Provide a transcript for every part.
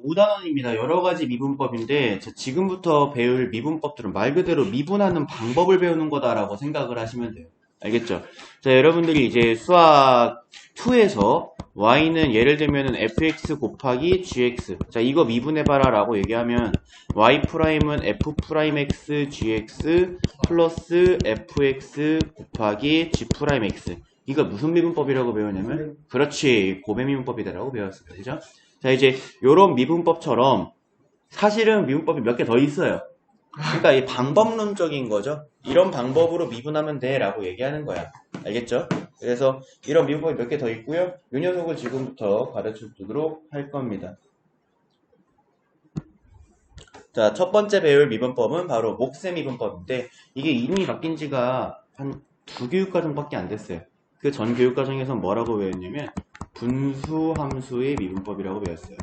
5단원입니다. 여러 가지 미분법인데 지금부터 배울 미분법들은 말 그대로 미분하는 방법을 배우는 거다라고 생각을 하시면 돼요. 알겠죠? 자, 여러분들이 이제 수학 2에서 y는 예를 들면은 fx 곱하기 gx. 자, 이거 미분해봐라 라고 얘기하면 y'은 f'x gx 플러스 fx 곱하기 g'x. 이거 무슨 미분법이라고 배우냐면 그렇지, 고배 미분법이다라고 배웠어요. 그죠? 자, 이제 요런 미분법처럼 사실은 미분법이 몇 개 더 있어요. 그러니까 이 방법론적인 거죠. 이런 방법으로 미분하면 돼 라고 얘기하는 거야. 알겠죠? 그래서 이런 미분법이 몇 개 더 있고요. 이 녀석을 지금부터 가르쳐 주도록 할 겁니다. 자, 첫 번째 배울 미분법은 바로 몫의 미분법인데 이게 이름이 바뀐 지가 한 2교육과정밖에 안 됐어요. 그 전 교육과정에서 뭐라고 배웠냐면 분수함수의 미분법이라고 배웠어요.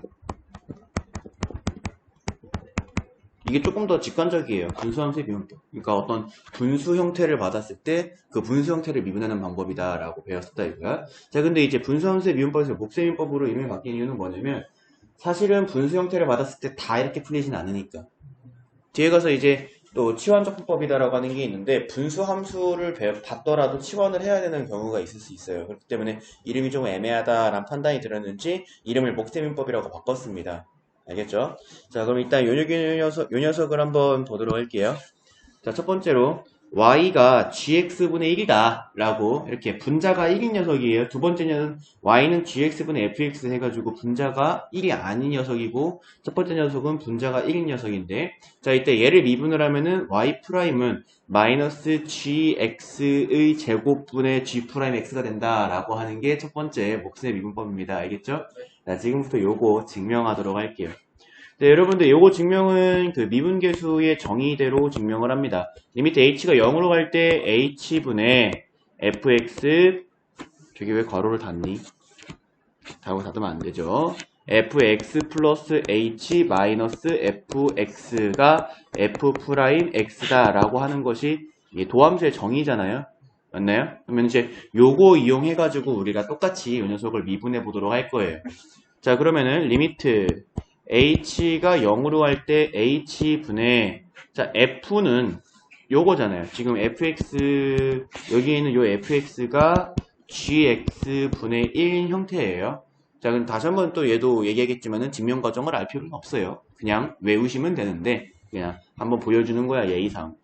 이게 조금 더 직관적이에요. 분수함수의 미분법. 그러니까 어떤 분수 형태를 받았을 때 그 분수 형태를 미분하는 방법이다 라고 배웠었다 이거야. 자, 근데 이제 분수함수의 미분법에서 몫의 미분법으로 이름이 바뀐 이유는 뭐냐면 사실은 분수 형태를 받았을 때 다 이렇게 풀리진 않으니까. 뒤에 가서 이제 또 치환적분법이다라고 하는 게 있는데 분수 함수를 받더라도 치환을 해야 되는 경우가 있을 수 있어요. 그렇기 때문에 이름이 좀 애매하다라는 판단이 들었는지 이름을 몫의민법이라고 바꿨습니다. 알겠죠? 자, 그럼 일단 요 녀석을 한번 보도록 할게요. 자, 첫 번째로 y가 gx분의 1이다 라고 이렇게 분자가 1인 녀석이에요. 두 번째는 y는 gx분의 fx 해가지고 분자가 1이 아닌 녀석이고 첫 번째 녀석은 분자가 1인 녀석인데 자, 이때 얘를 미분을 하면은 y'은 마이너스 gx의 제곱분의 g'x가 된다 라고 하는 게 첫 번째 몫의 미분법입니다. 알겠죠? 자, 지금부터 요거 증명하도록 할게요. 네, 여러분들 요거 증명은 그 미분계수의 정의대로 증명을 합니다. 리미트 h가 0으로 갈 때 h분의 fx 저기 왜 괄호를 닫니? 닫으면 안 되죠. fx 플러스 h 마이너스 fx가 f'x다 라고 하는 것이 도함수의 정의잖아요. 맞나요? 그러면 이제 요거 이용해가지고 우리가 똑같이 이 녀석을 미분해 보도록 할 거예요. 자, 그러면은 리미트 h가 0으로 할 때 h분의 자 f는 요거잖아요. 지금 fx 여기에 있는 요 fx가 gx분의 1인 형태예요. 자, 그럼 다시 한번 또 얘도 얘기하겠지만은 증명 과정을 알 필요는 없어요. 그냥 외우시면 되는데 그냥 한번 보여주는 거야, 예의상.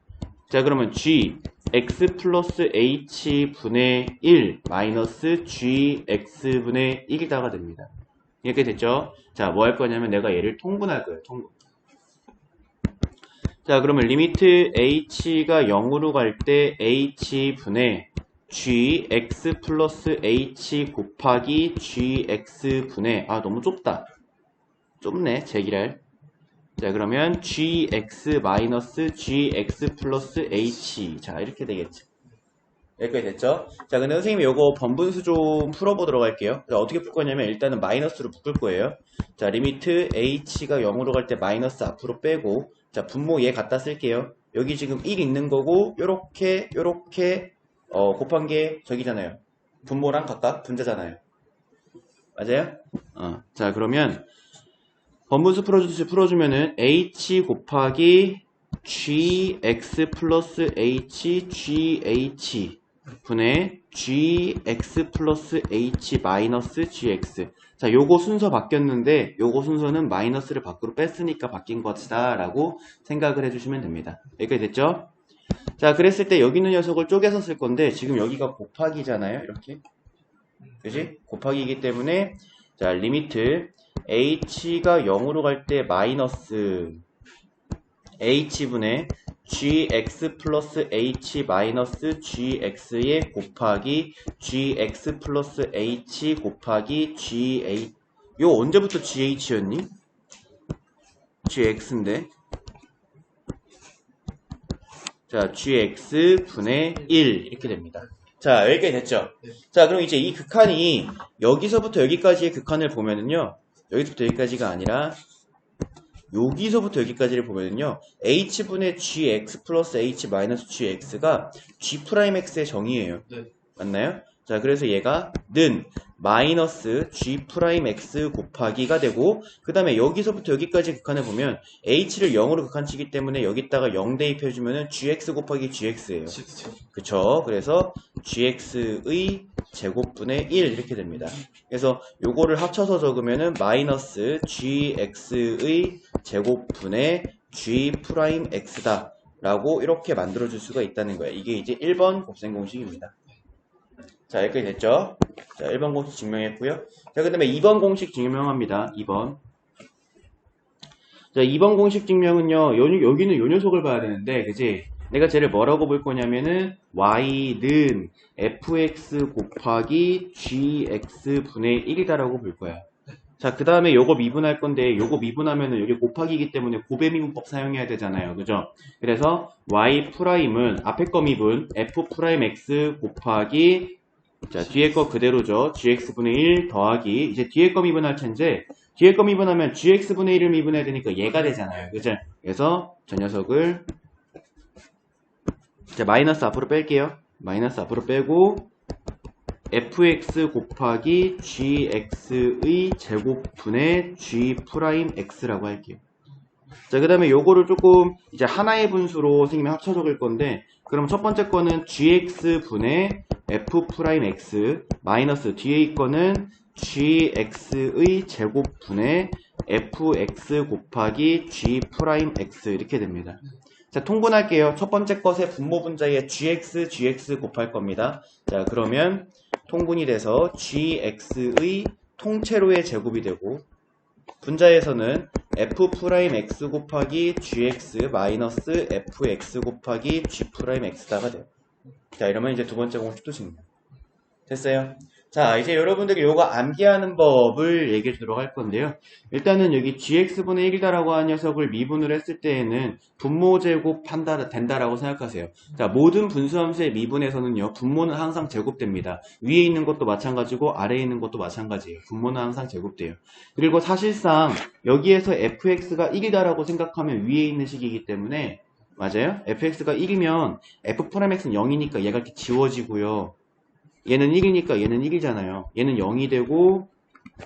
자, 그러면 g x 플러스 h분의 1 마이너스 gx분의 1이다가 됩니다. 이렇게 됐죠? 자, 뭐 할 거냐면 내가 얘를 통분할 거예요. 통분. 자, 그러면 리미트 h가 0으로 갈 때 h분의 gx 플러스 h 곱하기 gx분의 너무 좁다. 좁네, 제기랄. 자, 그러면 gx 마이너스 gx 플러스 h. 자, 이렇게 되겠죠. 여기까지 됐죠? 자, 근데 선생님이 요거 번분수 좀 풀어보도록 할게요. 자, 어떻게 풀 거냐면 일단은 마이너스로 묶을 거예요. 자, 리미트 h가 0으로 갈 때 마이너스 앞으로 빼고 자, 분모 얘 갖다 쓸게요. 여기 지금 1 있는 거고 요렇게 곱한 게 저기잖아요. 분모랑 각각 분자잖아요. 맞아요? 자, 그러면 번분수 풀어주면은 h 곱하기 gx 플러스 h gh 분의 gx 플러스 h 마이너스 gx. 자, 요거 순서 바뀌었는데 요거 순서는 마이너스를 밖으로 뺐으니까 바뀐 것이다 라고 생각을 해주시면 됩니다. 여기까지 됐죠? 자, 그랬을 때 여기 있는 녀석을 쪼개서 쓸 건데 지금 여기가 곱하기잖아요. 이렇게. 그지? 곱하기이기 때문에 자, 리미트 h가 0으로 갈 때 마이너스 h분의 gx 플러스 h 마이너스 gx에 곱하기 gx 플러스 h 곱하기 gh. 요 언제부터gh였니? gx인데. 자, gx 분의 1 이렇게 됩니다. 자, 여기까지 됐죠? 자, 그럼 이제 이 극한이 여기서부터 여기까지의 극한을 보면은요, 여기서부터 여기까지가 아니라 여기서부터 여기까지를 보면은요, h분의 gx 플러스 h 마이너스 gx가 g'x의 정의예요. 네. 맞나요? 자, 그래서 얘가 는 마이너스 G'X 곱하기가 되고, 그 다음에 여기서부터 여기까지 극한을 보면 H를 0으로 극한치기 때문에 여기다가 0 대입해주면은 GX 곱하기 GX예요. 그쵸? 그래서 GX의 제곱분의 1 이렇게 됩니다. 그래서 요거를 합쳐서 적으면은 마이너스 GX의 제곱분의 G'X다 라고 이렇게 만들어줄 수가 있다는 거예요. 이게 이제 1번 곱셈 공식입니다. 자, 여기까지 됐죠? 자, 1번 공식 증명했고요. 자, 그 다음에 2번 공식 증명합니다. 2번. 자, 2번 공식 증명은요, 여기는 요 녀석을 봐야 되는데, 그지? 내가 쟤를 뭐라고 볼 거냐면은, y는 fx 곱하기 gx분의 1이다라고 볼 거야. 자, 그 다음에 요거 미분할 건데, 요거 미분하면은 여기 곱하기이기 때문에 고배 미분법 사용해야 되잖아요. 그죠? 그래서 y'은 앞에 거 미분, f'x 곱하기, 자, 뒤에 거 그대로죠. gx분의 1 더하기, 이제 뒤에 거 미분할 텐데, 뒤에 거 미분하면 gx분의 1을 미분해야 되니까 얘가 되잖아요. 그죠? 그래서 저 녀석을, 자, 마이너스 앞으로 뺄게요. 마이너스 앞으로 빼고, fx 곱하기 gx의 제곱분의 g'x라고 할게요. 자, 그 다음에 요거를 조금 이제 하나의 분수로 선생님이 합쳐 적을 건데, 그럼 첫 번째 거는 gx분의 f'x 마이너스 뒤에 있거는 gx의 제곱분의 fx 곱하기 g'x 이렇게 됩니다. 자, 통분할게요. 첫 번째 것의 분모 분자에 gx 곱할 겁니다. 자, 그러면 통분이 돼서 gx의 통째로의 제곱이 되고, 분자에서는 f'x 곱하기 gx 마이너스 fx 곱하기 g'x다가 돼요. 자, 이러면 이제 두 번째 공식도 증명. 됐어요? 자, 이제 여러분들이 요거 암기하는 법을 얘기해 주도록 할 건데요. 일단은 여기 gx분의 1이다라고 하는 녀석을 미분을 했을 때에는 분모 제곱 된다라고 생각하세요. 자, 모든 분수함수의 미분에서는요, 분모는 항상 제곱됩니다. 위에 있는 것도 마찬가지고 아래에 있는 것도 마찬가지예요. 분모는 항상 제곱돼요. 그리고 사실상 여기에서 fx가 1이다라고 생각하면 위에 있는 식이기 때문에, 맞아요? fx가 1이면 f'x는 0이니까 얘가 이렇게 지워지고요. 얘는 1이니까 얘는 1이잖아요. 얘는 0이 되고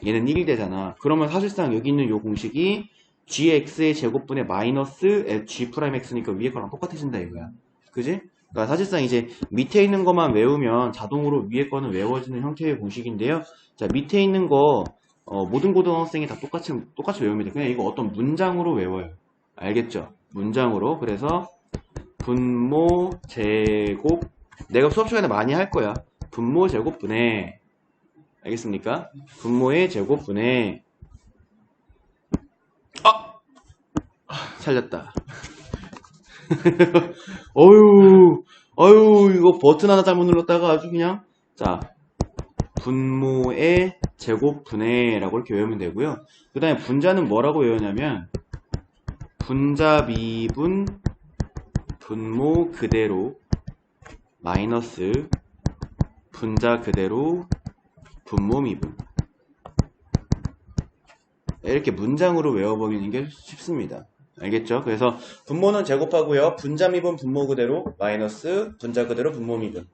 얘는 1이 되잖아. 그러면 사실상 여기 있는 요 공식이 gx의 제곱분의 마이너스 g'x니까 위에 거랑 똑같아진다 이거야. 그지? 그러니까 사실상 이제 밑에 있는 것만 외우면 자동으로 위에 거는 외워지는 형태의 공식인데요. 자, 밑에 있는 거 모든 고등학생이 다 똑같이 외우면 돼. 그냥 이거 어떤 문장으로 외워요. 알겠죠? 문장으로. 그래서 분모 제곱, 내가 수업 시간에 많이 할 거야. 분모 제곱분의, 알겠습니까? 분모의 제곱분의, 살렸다. 어휴, 이거 버튼 하나 잘못 눌렀다가 아주 그냥, 자, 분모의 제곱분의 라고 이렇게 외우면 되고요. 그 다음에 분자는 뭐라고 외우냐면, 분자 미분, 분모 그대로, 마이너스, 분자 그대로 분모 미분. 이렇게 문장으로 외워버리는 게 쉽습니다. 알겠죠? 그래서 분모는 제곱하고요. 분자 미분 분모 그대로 마이너스 분자 그대로 분모 미분.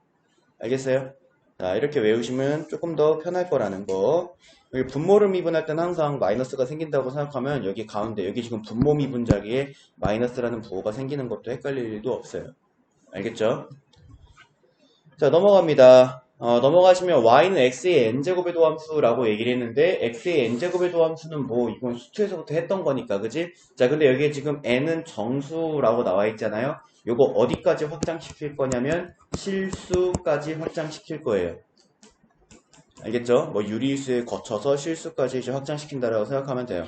알겠어요? 자, 이렇게 외우시면 조금 더 편할 거라는 거. 여기 분모를 미분할 때는 항상 마이너스가 생긴다고 생각하면 여기 가운데, 여기 지금 분모 미분 자리에 마이너스라는 부호가 생기는 것도 헷갈릴 일도 없어요. 알겠죠? 자, 넘어갑니다. 넘어가시면 y는 x의 n제곱의 도함수라고 얘기를 했는데, x의 n제곱의 도함수는 뭐 이건 수투에서부터 했던 거니까, 그지? 자, 근데 여기에 지금 n은 정수라고 나와 있잖아요. 요거 어디까지 확장시킬 거냐면 실수까지 확장시킬 거예요. 알겠죠? 뭐 유리수에 거쳐서 실수까지 이제 확장시킨다라고 생각하면 돼요.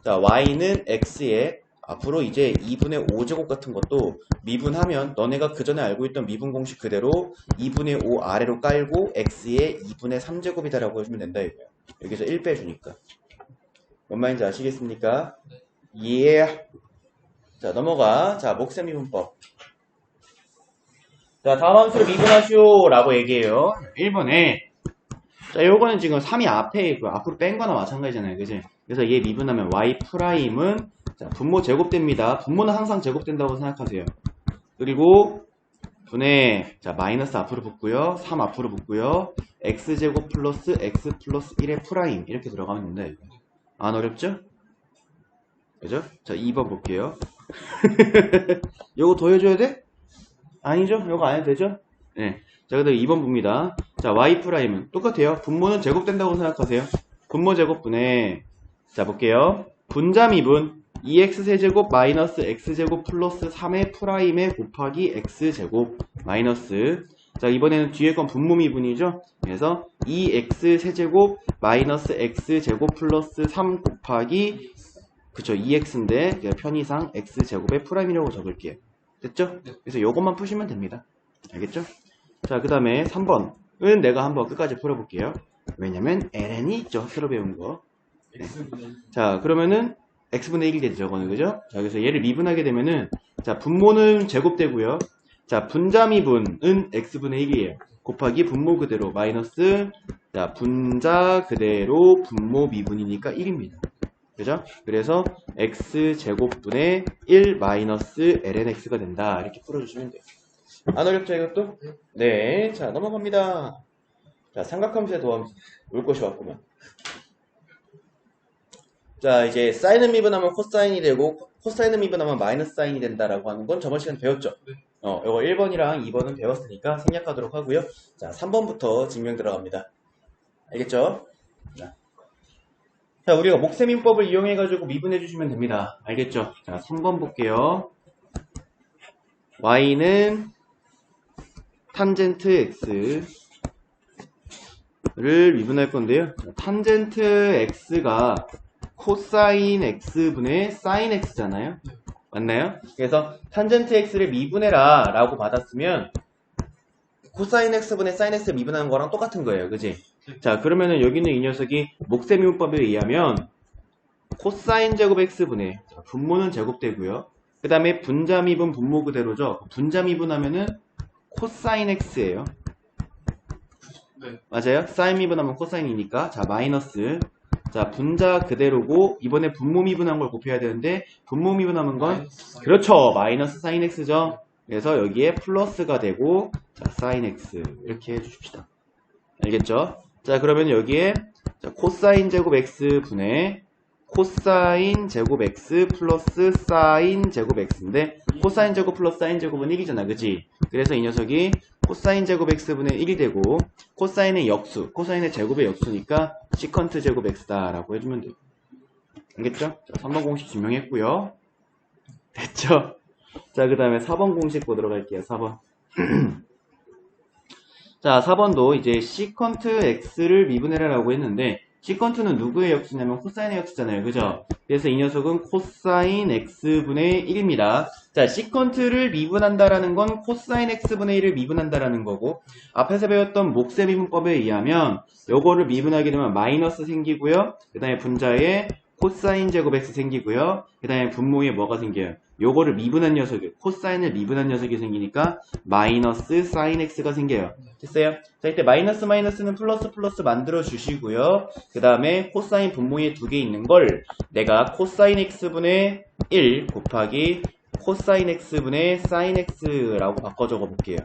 자, y는 x의 앞으로 이제 2분의 5제곱 같은 것도 미분하면 너네가 그 전에 알고 있던 미분 공식 그대로 2분의 5 아래로 깔고 x의 2분의 3제곱이다라고 해주면 된다 이거야. 여기서 1 빼주니까. 뭔 말인지 아시겠습니까? 예. 자, 넘어가. 자, 목셈 미분법. 자, 다음 함수를 미분하시오 라고 얘기해요. 1번에. 자, 요거는 지금 3이 앞에 있고 앞으로 뺀 거나 마찬가지잖아요. 그지? 그래서 얘 미분하면 y''은 자, 분모 제곱됩니다. 분모는 항상 제곱된다고 생각하세요. 그리고 분의, 자, 마이너스 앞으로 붙고요. 3 앞으로 붙고요. x제곱 플러스 x 플러스 1의 프라임. 이렇게 들어가면 된다, 이거. 안 어렵죠? 그죠? 자, 2번 볼게요. 요거 더해줘야 돼? 아니죠? 요거 안 해도 되죠? 네. 자, 그다음 2번 봅니다. 자, y 프라임은 똑같아요. 분모는 제곱된다고 생각하세요. 분모 제곱분의, 자, 볼게요. 분자미분 2x 세제곱 마이너스 x제곱 플러스 3의 프라임에 곱하기 x제곱 마이너스, 자, 이번에는 뒤에 건 분모 미분이죠. 그래서 2x 세제곱 마이너스 x제곱 플러스 3 곱하기, 그쵸, 2x인데 편의상 x제곱의 프라임이라고 적을게요. 됐죠? 그래서 요것만 푸시면 됩니다. 알겠죠? 자, 그 다음에 3번은 내가 한번 끝까지 풀어볼게요. 왜냐면 ln이 있죠. 새로 배운 거. 네. 자, 그러면은 x분의 1이 되죠. 저거는, 그죠? 자, 그래서 얘를 미분하게 되면은, 자, 분모는 제곱되고요. 자, 분자 미분은 x분의 1이에요. 곱하기 분모 그대로 마이너스, 자, 분자 그대로 분모 미분이니까 1입니다. 그죠? 그래서 x제곱분의 1 마이너스 lnx가 된다. 이렇게 풀어주시면 돼요. 안 어렵죠, 이것도? 네. 자, 넘어갑니다. 자, 삼각함수의 도함수. 올 것이 왔구만. 자, 이제 사인은 미분하면 코사인이 되고, 코사인은 미분하면 마이너스 사인이 된다라고 하는 건 저번 시간에 배웠죠? 이거 1번이랑 2번은 배웠으니까 생략하도록 하고요. 자, 3번부터 증명 들어갑니다. 알겠죠? 자, 우리가 목세민법을 이용해가지고 미분해주시면 됩니다. 알겠죠? 자, 3번 볼게요. y는 탄젠트 x를 미분할 건데요. 탄젠트 x가 코사인 x분의 사인 x잖아요. 맞나요? 그래서 탄젠트 x를 미분해라 라고 받았으면 코사인 x분의 사인 x 미분하는 거랑 똑같은 거예요. 그지? 자, 그러면은 여기는 이 녀석이 목세미분법에 의하면 코사인 제곱 x분의, 분모는 제곱되고요. 그 다음에 분자미분 분모 그대로죠. 분자미분하면은 코사인 x예요. 네. 맞아요? 사인 미분하면 코사인이니까. 자, 마이너스. 자, 분자 그대로고 이번에 분모 미분한 걸 곱해야 되는데 분모 미분하는 건 그렇죠. 마이너스 사인 x죠. 그래서 여기에 플러스가 되고, 자, 사인 x 이렇게 해주십시다. 알겠죠? 자, 그러면 여기에, 자, 코사인 제곱 x 분의 코사인 제곱 x 플러스 사인 제곱 x인데 코사인 제곱 플러스 사인 제곱은 1이잖아. 그치? 그래서 이 녀석이 코사인 제곱 x분의 1이 되고 코사인의 역수, 코사인의 제곱의 역수니까 시컨트 제곱 x다 라고 해주면 돼요. 알겠죠? 자, 3번 공식 증명했고요. 됐죠? 자, 그 다음에 4번 공식 보도록 할게요. 4번. 자, 4번도 이제 시컨트 x를 미분해라라고 했는데 시컨트는 누구의 역수냐면 코사인의 역수잖아요. 그죠? 그래서 이 녀석은 코사인 x분의 1입니다. 자, 시컨트를 미분한다라는 건 코사인 x분의 1을 미분한다라는 거고 앞에서 배웠던 목세 미분법에 의하면 요거를 미분하게 되면 마이너스 생기고요. 그 다음에 분자에 코사인 제곱 x 생기고요. 그 다음에 분모에 뭐가 생겨요? 요거를 미분한 녀석이, 코사인을 미분한 녀석이 생기니까 마이너스 사인 x가 생겨요. 됐어요? 자, 이때 마이너스 마이너스는 플러스 플러스 만들어 주시고요. 그 다음에 코사인 분모에 두 개 있는 걸 내가 코사인 x분의 1 곱하기 코사인 x분의 사인 x라고 바꿔 적어 볼게요.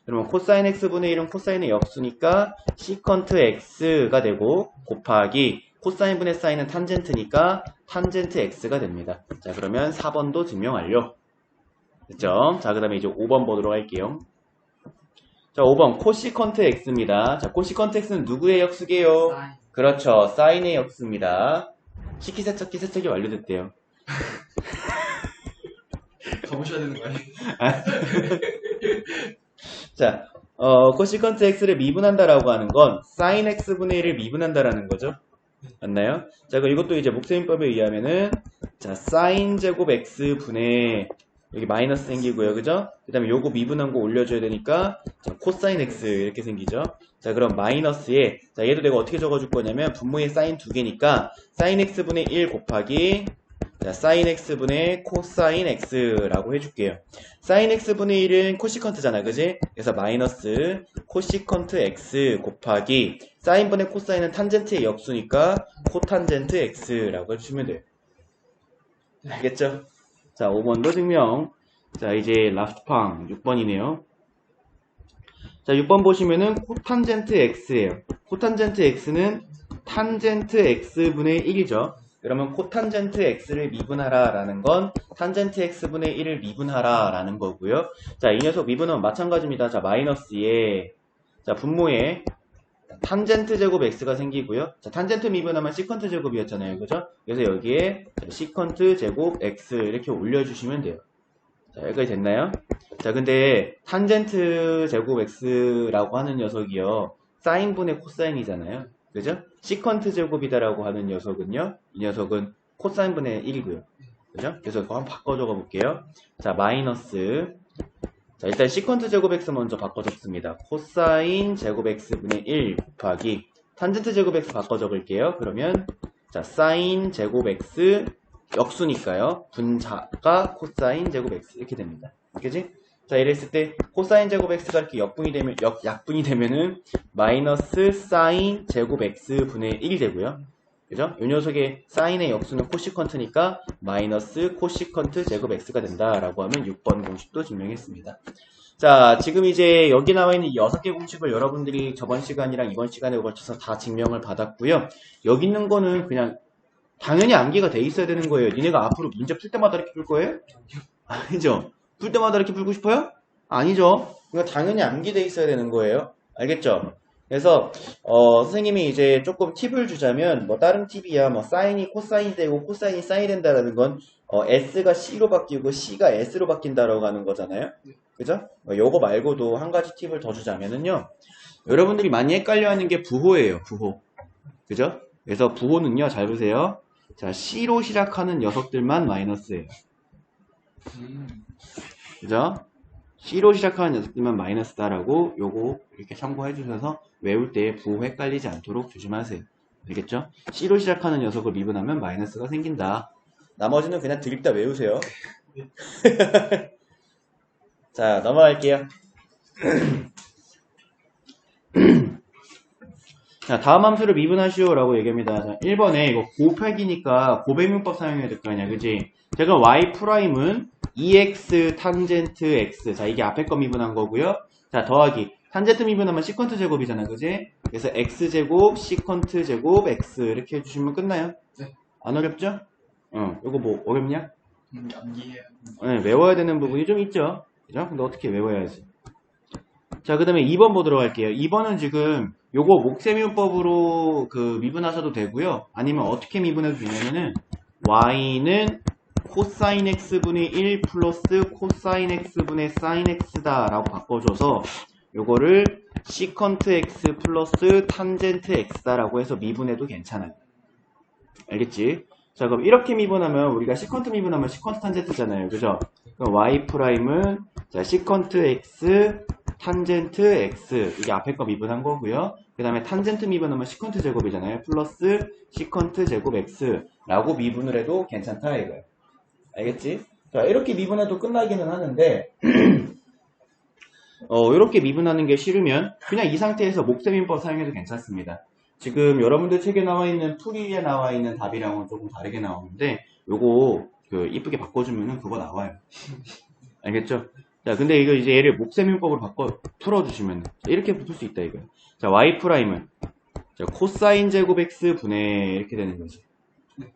그러면 코사인 x분의 1은 코사인의 역수니까 시컨트 x가 되고 곱하기 코사인 분의 사인은 탄젠트니까 탄젠트 x가 됩니다. 자, 그러면 4번도 증명 완료. 됐죠? 자, 그 다음에 이제 5번 보도록 할게요. 자, 5번 코시컨트 x입니다. 자, 코시컨트 x는 누구의 역수게요? 사인. 그렇죠. 사인의 역수입니다. 식기세척기 세척이 완료됐대요. 가보셔야 되는 거 아니에요? 자, 코시컨트 x를 미분한다라고 하는 건 사인 x분의 1을 미분한다라는 거죠. 맞나요? 자, 그럼 이것도 이제 목세민법에 의하면은 자, 사인 제곱 x 분의 여기 마이너스 생기고요. 그죠? 그 다음에 요거 미분한 거 올려줘야 되니까 자, 코사인 x 이렇게 생기죠. 자, 그럼 마이너스에 자, 얘도 내가 어떻게 적어줄 거냐면 분모에 사인 두 개니까 사인 x분의 1 곱하기 자, 사인 x분의 코사인 x라고 해줄게요. 사인 x분의 1은 코시컨트잖아. 그지? 그래서 마이너스 코시컨트 x 곱하기 사인분의 코사인은 탄젠트의 역수니까 코탄젠트 x라고 해주시면 돼요. 알겠죠? 자, 5번도 증명. 자, 이제 라스트 팡 6번이네요. 자, 6번 보시면은 코탄젠트 x예요. 코탄젠트 x는 탄젠트 x분의 1이죠. 그러면 코탄젠트 x를 미분하라 라는 건 탄젠트 x분의 1을 미분하라 라는 거고요. 자, 이 녀석 미분은 마찬가지입니다. 자, 마이너스에 자, 분모에 탄젠트 제곱 x가 생기고요. 자, 탄젠트 미분하면 시컨트 제곱이었잖아요. 그죠? 그래서 여기에 시컨트 제곱 x 이렇게 올려주시면 돼요. 자, 여기까지 됐나요? 자, 근데 탄젠트 제곱 x라고 하는 녀석이요. 사인분의 코사인이잖아요. 그죠? 시컨트 제곱이다라고 하는 녀석은요. 이 녀석은 코사인분의 1이고요. 그죠? 그래서 그거 한번 바꿔 적어 볼게요. 자, 마이너스. 자, 일단 시컨트 제곱 x 먼저 바꿔 적습니다. 코사인 제곱 x분의 1 곱하기 탄젠트 제곱 x 바꿔 적을게요. 그러면 자, 사인 제곱 x 역수니까요. 분자가 코사인 제곱 x 이렇게 됩니다. 그지? 자, 이랬을 때 코사인 제곱 x가 이렇게 약분이 되면은 마이너스 사인 제곱 x 분의 1이 되고요. 그죠? 이 녀석의 사인의 역수는 코시컨트니까 마이너스 코시컨트 제곱 x가 된다라고 하면 6번 공식도 증명했습니다. 자, 지금 이제 여기 나와 있는 6개 공식을 여러분들이 저번 시간이랑 이번 시간에 걸쳐서 다 증명을 받았고요. 여기 있는 거는 그냥 당연히 암기가 돼 있어야 되는 거예요. 니네가 앞으로 문제 풀 때마다 이렇게 풀 거예요? 아니죠? 풀 때마다 이렇게 풀고 싶어요? 아니죠? 이거 당연히 암기돼 있어야 되는 거예요. 알겠죠? 그래서 선생님이 이제 조금 팁을 주자면 뭐 다른 팁이야 뭐 사인이 코사인이 되고 코사인이 사인이 된다라는 건 S가 C로 바뀌고 C가 S로 바뀐다라고 하는 거잖아요. 그죠? 요거 말고도 한 가지 팁을 더 주자면은요. 여러분들이 많이 헷갈려하는 게 부호예요. 부호. 그죠? 그래서 부호는요. 잘 보세요. 자, C로 시작하는 녀석들만 마이너스예요. 그죠? C로 시작하는 녀석들만 마이너스다라고 요거 이렇게 참고해 주셔서 외울 때 부호 헷갈리지 않도록 조심하세요. 알겠죠? C로 시작하는 녀석을 미분하면 마이너스가 생긴다. 나머지는 그냥 드립다 외우세요. 자, 넘어갈게요. 자, 다음 함수를 미분하시오 라고 얘기합니다. 자, 1번에 이거 곱하기니까 고배문법 사용해야 될 거 아니야. 그지? 제가 y'은 2x 탄젠트 x. 자, 이게 앞에 거 미분한 거고요. 자, 더하기. 탄젠트 미분하면 시컨트 제곱이잖아. 그지? 그래서 x제곱, 시컨트 제곱, x. 이렇게 해주시면 끝나요. 네. 안 어렵죠? 이거 뭐 어렵냐? 암기해요. 네, 외워야 되는 부분이 좀 있죠. 그죠? 근데 어떻게 외워야지. 자, 그 다음에 2번 보도록 할게요. 2번은 지금 요거 목세미분법으로 미분하셔도 되고요. 아니면 어떻게 미분해도 되냐면은 y는 코사인 x분의 1 플러스 코사인 x분의 사인 x다 라고 바꿔줘서 요거를 시컨트 x 플러스 탄젠트 x다 라고 해서 미분해도 괜찮아요. 알겠지? 자, 그럼 이렇게 미분하면 우리가 시컨트 미분하면 시컨트 탄젠트잖아요. 그죠? 그럼 y''은 자, 시컨트 x 탄젠트 x 이게 앞에 거 미분한 거고요. 그 다음에 탄젠트 미분하면 시컨트 제곱이잖아요. 플러스 시컨트 제곱 x 라고 미분을 해도 괜찮다 이거예요. 알겠지? 자, 이렇게 미분해도 끝나기는 하는데 이렇게 미분하는 게 싫으면 그냥 이 상태에서 목세미분법 사용해도 괜찮습니다. 지금 여러분들 책에 나와 있는 풀이에 나와 있는 답이랑은 조금 다르게 나오는데 요거 이쁘게 바꿔주면은 그거 나와요. 알겠죠? 자, 근데 이거 이제 얘를 목세미분법으로 바꿔 풀어주시면 이렇게 풀 수 있다 이거예요. 자, y'은 자, 코사인 제곱 x 분의 이렇게 되는 거지.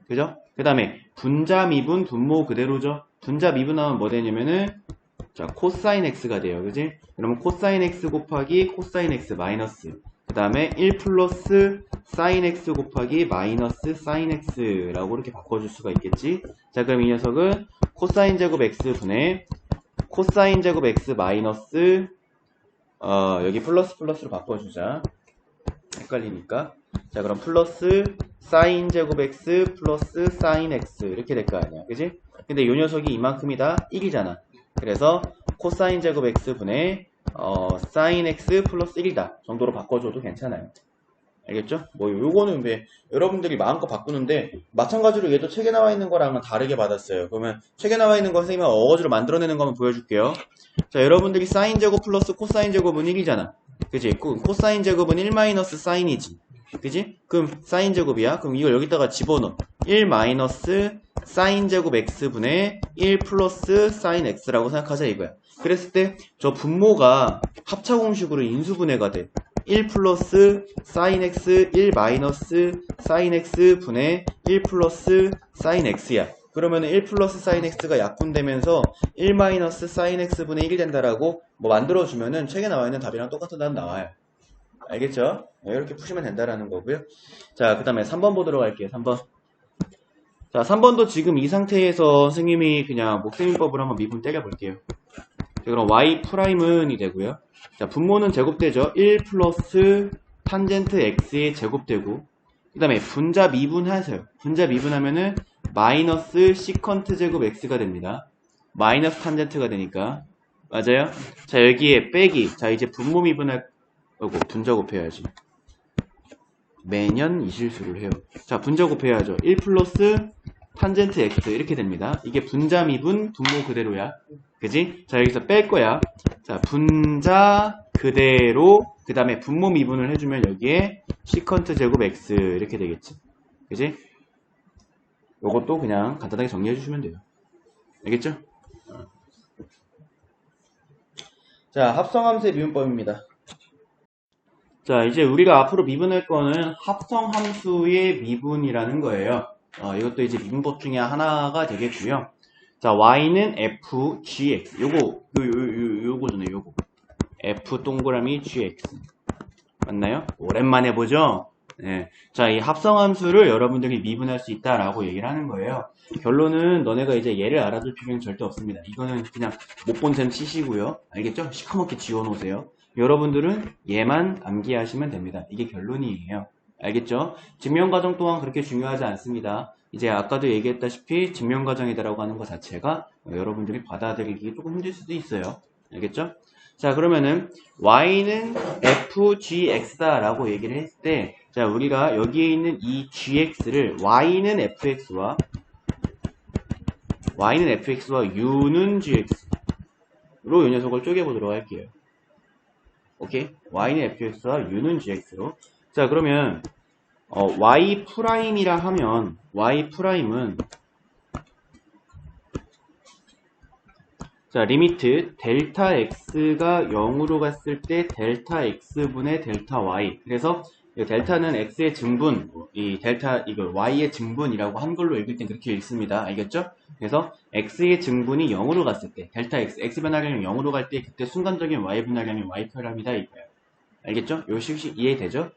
그죠? 그 다음에 분자 미분 분모 그대로죠. 분자 미분하면 뭐 되냐면은 자, 코사인 x가 돼요. 그지? 그러면 코사인 x 곱하기 코사인 x 마이너스 그 다음에 1 플러스 사인 x 곱하기 마이너스 사인 x라고 이렇게 바꿔줄 수가 있겠지. 자, 그럼 이 녀석은 코사인 제곱 x 분의 코사인 제곱 x 마이너스 여기 플러스로 바꿔주자. 헷갈리니까. 자, 그럼 플러스 사인 제곱 x 플러스 사인 x 이렇게 될 거 아니야. 그지? 근데 요 녀석이 이만큼이다 1이잖아. 그래서 코사인 제곱 x 분의 사인 x 플러스 1이다 정도로 바꿔줘도 괜찮아요. 알겠죠? 뭐 요거는 왜 여러분들이 마음껏 바꾸는데 마찬가지로 얘도 책에 나와 있는 거랑은 다르게 받았어요. 그러면 책에 나와 있는 거 선생님이 어거지로 만들어내는 거 한번 보여줄게요. 자, 여러분들이 사인 제곱 플러스 코사인 제곱은 1이잖아. 그치? 코사인 제곱은 1 마이너스 사인이지. 그지? 그럼 사인 제곱이야. 그럼 이걸 여기다가 집어넣어. 1 마이너스 사인 제곱 x분의 1 플러스 사인 x라고 생각하자 이거야. 그랬을 때 저 분모가 합차공식으로 인수분해가 돼. 1 플러스 사인 x 1 마이너스 사인 x 분의 1 플러스 사인 x야. 그러면 1 플러스 사인 x가 약분되면서 1 마이너스 사인 x 분의 1이 된다라고 뭐 만들어주면은 책에 나와 있는 답이랑 똑같은 답 나와요. 알겠죠? 이렇게 푸시면 된다라는 거고요. 자, 그 다음에 3번 보도록 할게요. 3번. 자, 3번도 지금 이 상태에서 선생님이 그냥 목세민법으로 한번 미분 때려볼게요. 자, 그럼 y''이 되고요. 자, 분모는 제곱되죠. 1 플러스 탄젠트 x의 제곱되고, 그 다음에 분자 미분하세요. 분자 미분하면은 마이너스 시컨트 제곱 x가 됩니다. 마이너스 탄젠트가 되니까. 맞아요? 자, 여기에 빼기. 자, 이제 분모 미분할, 분자 곱해야지. 매년 이 실수를 해요. 자, 분자 곱해야죠. 1 플러스 탄젠트 x 이렇게 됩니다. 이게 분자 미분 분모 그대로야. 그지? 자, 여기서 뺄 거야. 자, 분자 그대로 그 다음에 분모 미분을 해주면 여기에 시컨트 제곱 x 이렇게 되겠지. 그지? 요것도 그냥 간단하게 정리해 주시면 돼요. 알겠죠? 자, 합성함수의 미분법입니다. 자, 이제 우리가 앞으로 미분할 거는 합성함수의 미분이라는 거예요. 이것도 이제 미분법 중에 하나가 되겠고요. 자, y는 f, gx. 요거잖아요, 요거. f 동그라미 gx. 맞나요? 오랜만에 보죠? 네. 자, 이 합성함수를 여러분들이 미분할 수 있다라고 얘기를 하는 거예요. 결론은 너네가 이제 얘를 알아둘 필요는 절대 없습니다. 이거는 그냥 못 본 셈 치시고요. 알겠죠? 시커멓게 지워놓으세요. 여러분들은 얘만 암기하시면 됩니다. 이게 결론이에요. 알겠죠? 증명과정 또한 그렇게 중요하지 않습니다. 이제 아까도 얘기했다시피 증명과정이다라고 하는 것 자체가 여러분들이 받아들이기 조금 힘들 수도 있어요. 알겠죠? 자, 그러면은 y는 fgx다 라고 얘기를 했을 때, 자, 우리가 여기에 있는 이 gx를 y는 fx와 u는 gx로 이 녀석을 쪼개보도록 할게요. 오케이? y는 fx와 u는 gx로. 자, 그러면 y 프라임이라 하면 y 프라임은 자, 리미트 델타 x가 0으로 갔을 때 델타 x분의 델타 y. 그래서 이 델타는 x의 증분, 이 델타 이걸 y의 증분이라고 한글로 읽을 땐 그렇게 읽습니다. 알겠죠? 그래서 x의 증분이 0으로 갔을 때 델타 x 변화량이 0으로 갈 때 그때 순간적인 y 변화량이 y 프라임이다 이거예요. 알겠죠? 요 식식 이해되죠?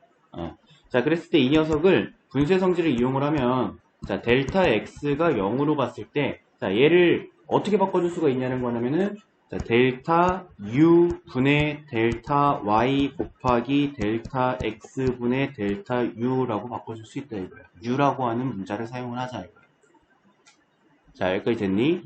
자, 그랬을 때 이 녀석을 분수의 성질을 이용을 하면 자, 델타 x가 0으로 갔을 때 자, 얘를 어떻게 바꿔줄 수가 있냐는 거냐면은 자, 델타 u 분의 델타 y 곱하기 델타 x 분의 델타 u라고 바꿔줄 수 있다 이거야. u라고 하는 문자를 사용을 하자 이거야. 자, 여기까지 됐니?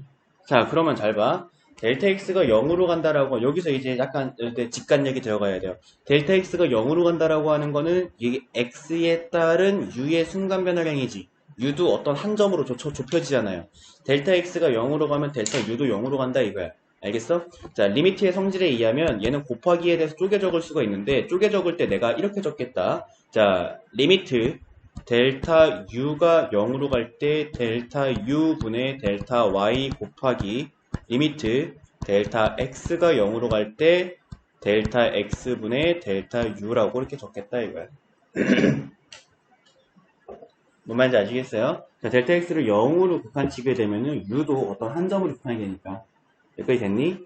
자, 그러면 잘 봐. 델타 x가 0으로 간다라고 여기서 이제 약간 직관력이 들어가야 돼요. 델타 x가 0으로 간다라고 하는 거는 이게 x에 따른 u의 순간 변화량이지. u도 어떤 한 점으로 좁혀지잖아요. 델타 x가 0으로 가면 델타 u도 0으로 간다 이거야. 알겠어? 자, 리미트의 성질에 의하면 얘는 곱하기에 대해서 쪼개 적을 수가 있는데 쪼개 적을 때 내가 이렇게 적겠다. 자, 리미트 델타 u가 0으로 갈 때 델타 u 분의 델타 y 곱하기 리미트 델타 x가 0으로 갈 때 델타 x 분의 델타 u라고 이렇게 적겠다 이거야. 뭔 말인지 아시겠어요? 자, 델타 x를 0으로 곱한치게 되면은 u도 어떤 한 점으로 곱하게 되니까. 여기까지 됐니?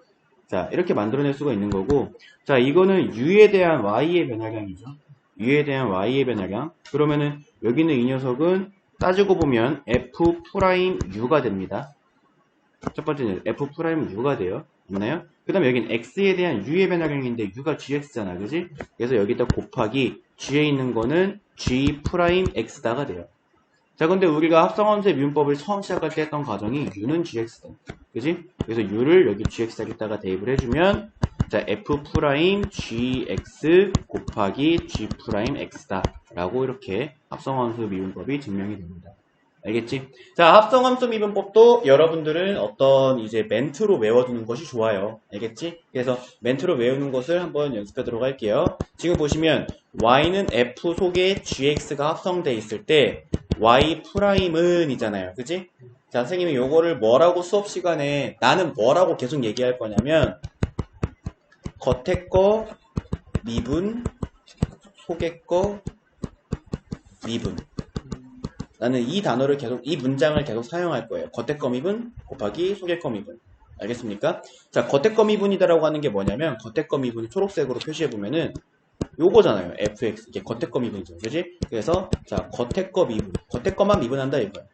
자, 이렇게 만들어낼 수가 있는 거고, 자, 이거는 u에 대한 y의 변화량이죠. u에 대한 y의 변화량. 그러면은 여기는 이 녀석은 따지고 보면 f'u가 됩니다. 첫 번째는 f'u가 돼요. 있나요? 그 다음에 여긴 x에 대한 u의 변화량인데 u가 gx잖아. 그지? 그래서 여기다 곱하기 g에 있는 거는 g'x다가 돼요. 자, 근데 우리가 합성함수의 미분법을 처음 시작할 때 했던 과정이 u는 gx다. 그지? 그래서 u를 여기 gx에다가 대입을 해주면 자, f'gx 곱하기 g'x다 라고 이렇게 합성함수 미분법이 증명이 됩니다. 알겠지? 자, 합성함수 미분법도 여러분들은 어떤 이제 멘트로 외워두는 것이 좋아요. 알겠지? 그래서 멘트로 외우는 것을 한번 연습하도록 할게요. 지금 보시면 y는 f 속에 gx가 합성돼 있을 때 y'은 이잖아요. 그지? 자, 선생님이 요거를 뭐라고 수업 시간에 나는 뭐라고 계속 얘기할 거냐면 겉에 거 미분, 속에 거 미분. 나는 이 단어를 계속, 이 문장을 계속 사용할 거예요. 겉에 거 미분 곱하기 속에 거 미분. 알겠습니까? 자, 겉에 거 미분이다라고 하는 게 뭐냐면, 겉에 거 미분을 초록색으로 표시해보면은, 요거잖아요. fx. 이게 겉에 거 미분이죠. 그지? 그래서, 자, 겉에 거 미분. 겉에 거만 미분한다 이거야.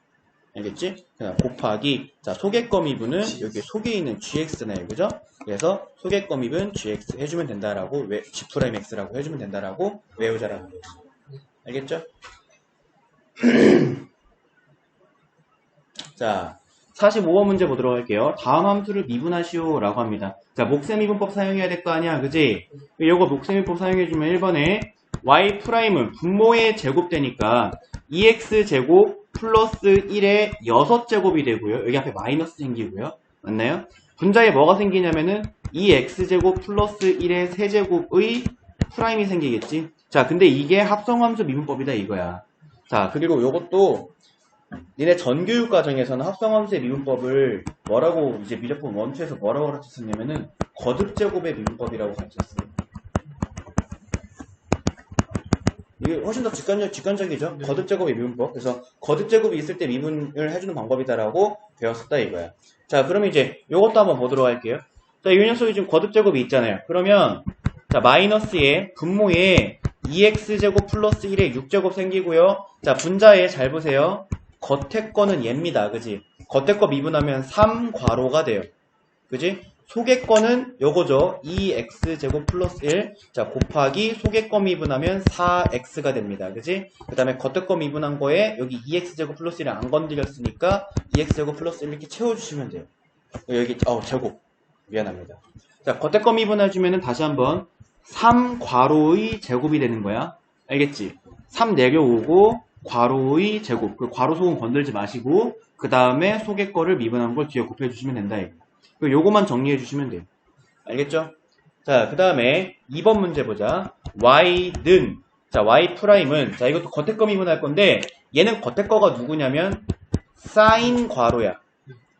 알겠지? 그냥 곱하기, 자, 속에 거 미분은 여기 속에 있는 gx잖아요. 그죠? 그래서, 속에 거 미분 gx 해주면 된다라고, g'x라고 해주면 된다라고 외우자라는 거예요. 알겠죠? 자, 45번 문제 보도록 할게요. 다음 함수를 미분하시오 라고 합니다. 자, 목세미분법 사용해야 될 거 아니야, 그지? 요거 목세미분법 사용해주면 1번에 y'은 분모의 제곱되니까 2x제곱 플러스 1의 6제곱이 되고요. 여기 앞에 마이너스 생기고요. 맞나요? 분자에 뭐가 생기냐면은 2x제곱 플러스 1의 세제곱의 프라임이 생기겠지? 자, 근데 이게 합성함수 미분법이다 이거야. 자, 그리고 요것도 니네 전교육 과정에서는 합성함수의 미분법을 뭐라고 이제 미적분 1, 2에서 뭐라고 가르쳤었냐면은 거듭제곱의 미분법이라고 가르쳤어요. 이게 훨씬 더 직관적이죠? 거듭제곱의 미분법. 그래서 거듭제곱이 있을 때 미분을 해주는 방법이다라고 배웠었다 이거야. 자, 그러면 이제 요것도 한번 보도록 할게요. 자, 이 녀석이 지금 거듭제곱이 있잖아요. 그러면 자, 마이너스에 분모에 2x제곱 플러스 1의 6제곱 생기고요. 자, 분자에 잘 보세요. 겉에 거는 얘입니다. 그지? 겉에 거 미분하면 3괄호가 돼요. 그지? 속에 거는 요거죠. 2x제곱 플러스 1. 자, 곱하기 속에 거 미분하면 4x가 됩니다. 그지? 그 다음에 겉에 거 미분한 거에 여기 2x제곱 플러스 1을 안 건드렸으니까 2x제곱 플러스 1 이렇게 채워주시면 돼요. 여기, 제곱. 미안합니다. 자, 겉에 거 미분해주면은 다시 한번 3괄호의 제곱이 되는 거야. 알겠지? 3 내려오고 괄호의 제곱. 그 괄호 속은 건들지 마시고 그 다음에 속의 거를 미분한 걸 뒤에 곱해주시면 된다. 이거. 요거만 정리해주시면 돼요. 알겠죠? 자, 그 다음에 2번 문제 보자. y는 자, y'은 자, 이것도 겉에 거 미분할 건데 얘는 겉에 거가 누구냐면 사인 괄호야.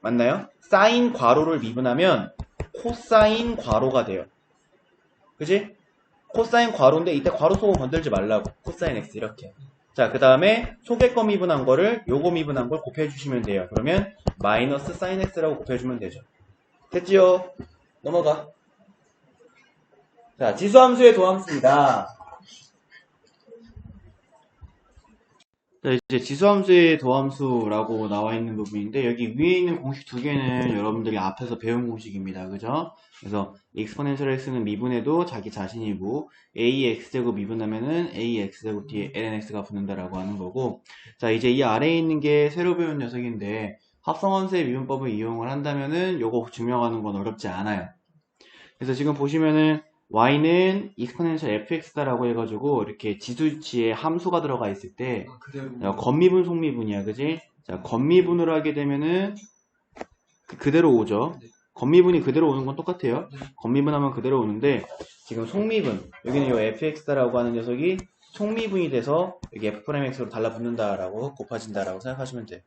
맞나요? 사인 괄호를 미분하면 코사인 괄호가 돼요. 그지? 코사인 괄호인데 이때 괄호 속은 건들지 말라고. 코사인 x 이렇게. 자, 그 다음에 속에 거 미분한 거를 요거 미분한 걸 곱해주시면 돼요. 그러면 마이너스 사인 x라고 곱해주면 되죠. 됐지요? 넘어가. 자, 지수함수의 도함수입니다. 자, 이제 지수함수의 도함수라고 나와 있는 부분인데 여기 위에 있는 공식 두 개는 여러분들이 앞에서 배운 공식입니다. 그죠? 그래서 exponential x는 미분해도 자기 자신이고 ax제곱 미분하면은 ax제곱 뒤에 lnx가 붙는다라고 하는 거고, 자, 이제 이 아래에 있는 게 새로 배운 녀석인데 합성함수의 미분법을 이용을 한다면은 요거 증명하는 건 어렵지 않아요. 그래서 지금 보시면은 y는 exponential fx다라고 해가지고 이렇게 지수치에 함수가 들어가 있을 때 겉미분 속미분이야, 그지? 자, 겉미분으로 하게 되면은 그대로 오죠. 겉미분이 그대로 오는 건 똑같아요. 겉미분하면 그대로 오는데 지금 속미분, 여기는 이 fx다라고 하는 녀석이 속미분이 돼서 여기 f'x로 달라붙는다라고 곱해진다라고 생각하시면 돼요.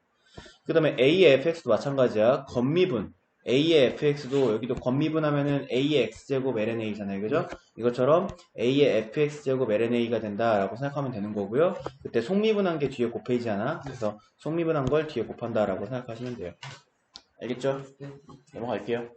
그 다음에 a의 fx도 마찬가지야. 겉미분 a의 fx도 여기도 겉미분하면은 a의 x제곱 lna잖아요. 그죠? 이것처럼 a의 fx제곱 lna가 된다라고 생각하면 되는 거고요. 그때 속미분한 게 뒤에 곱해지잖아. 그래서 속미분한 걸 뒤에 곱한다라고 생각하시면 돼요. 알겠죠? 넘어갈게요.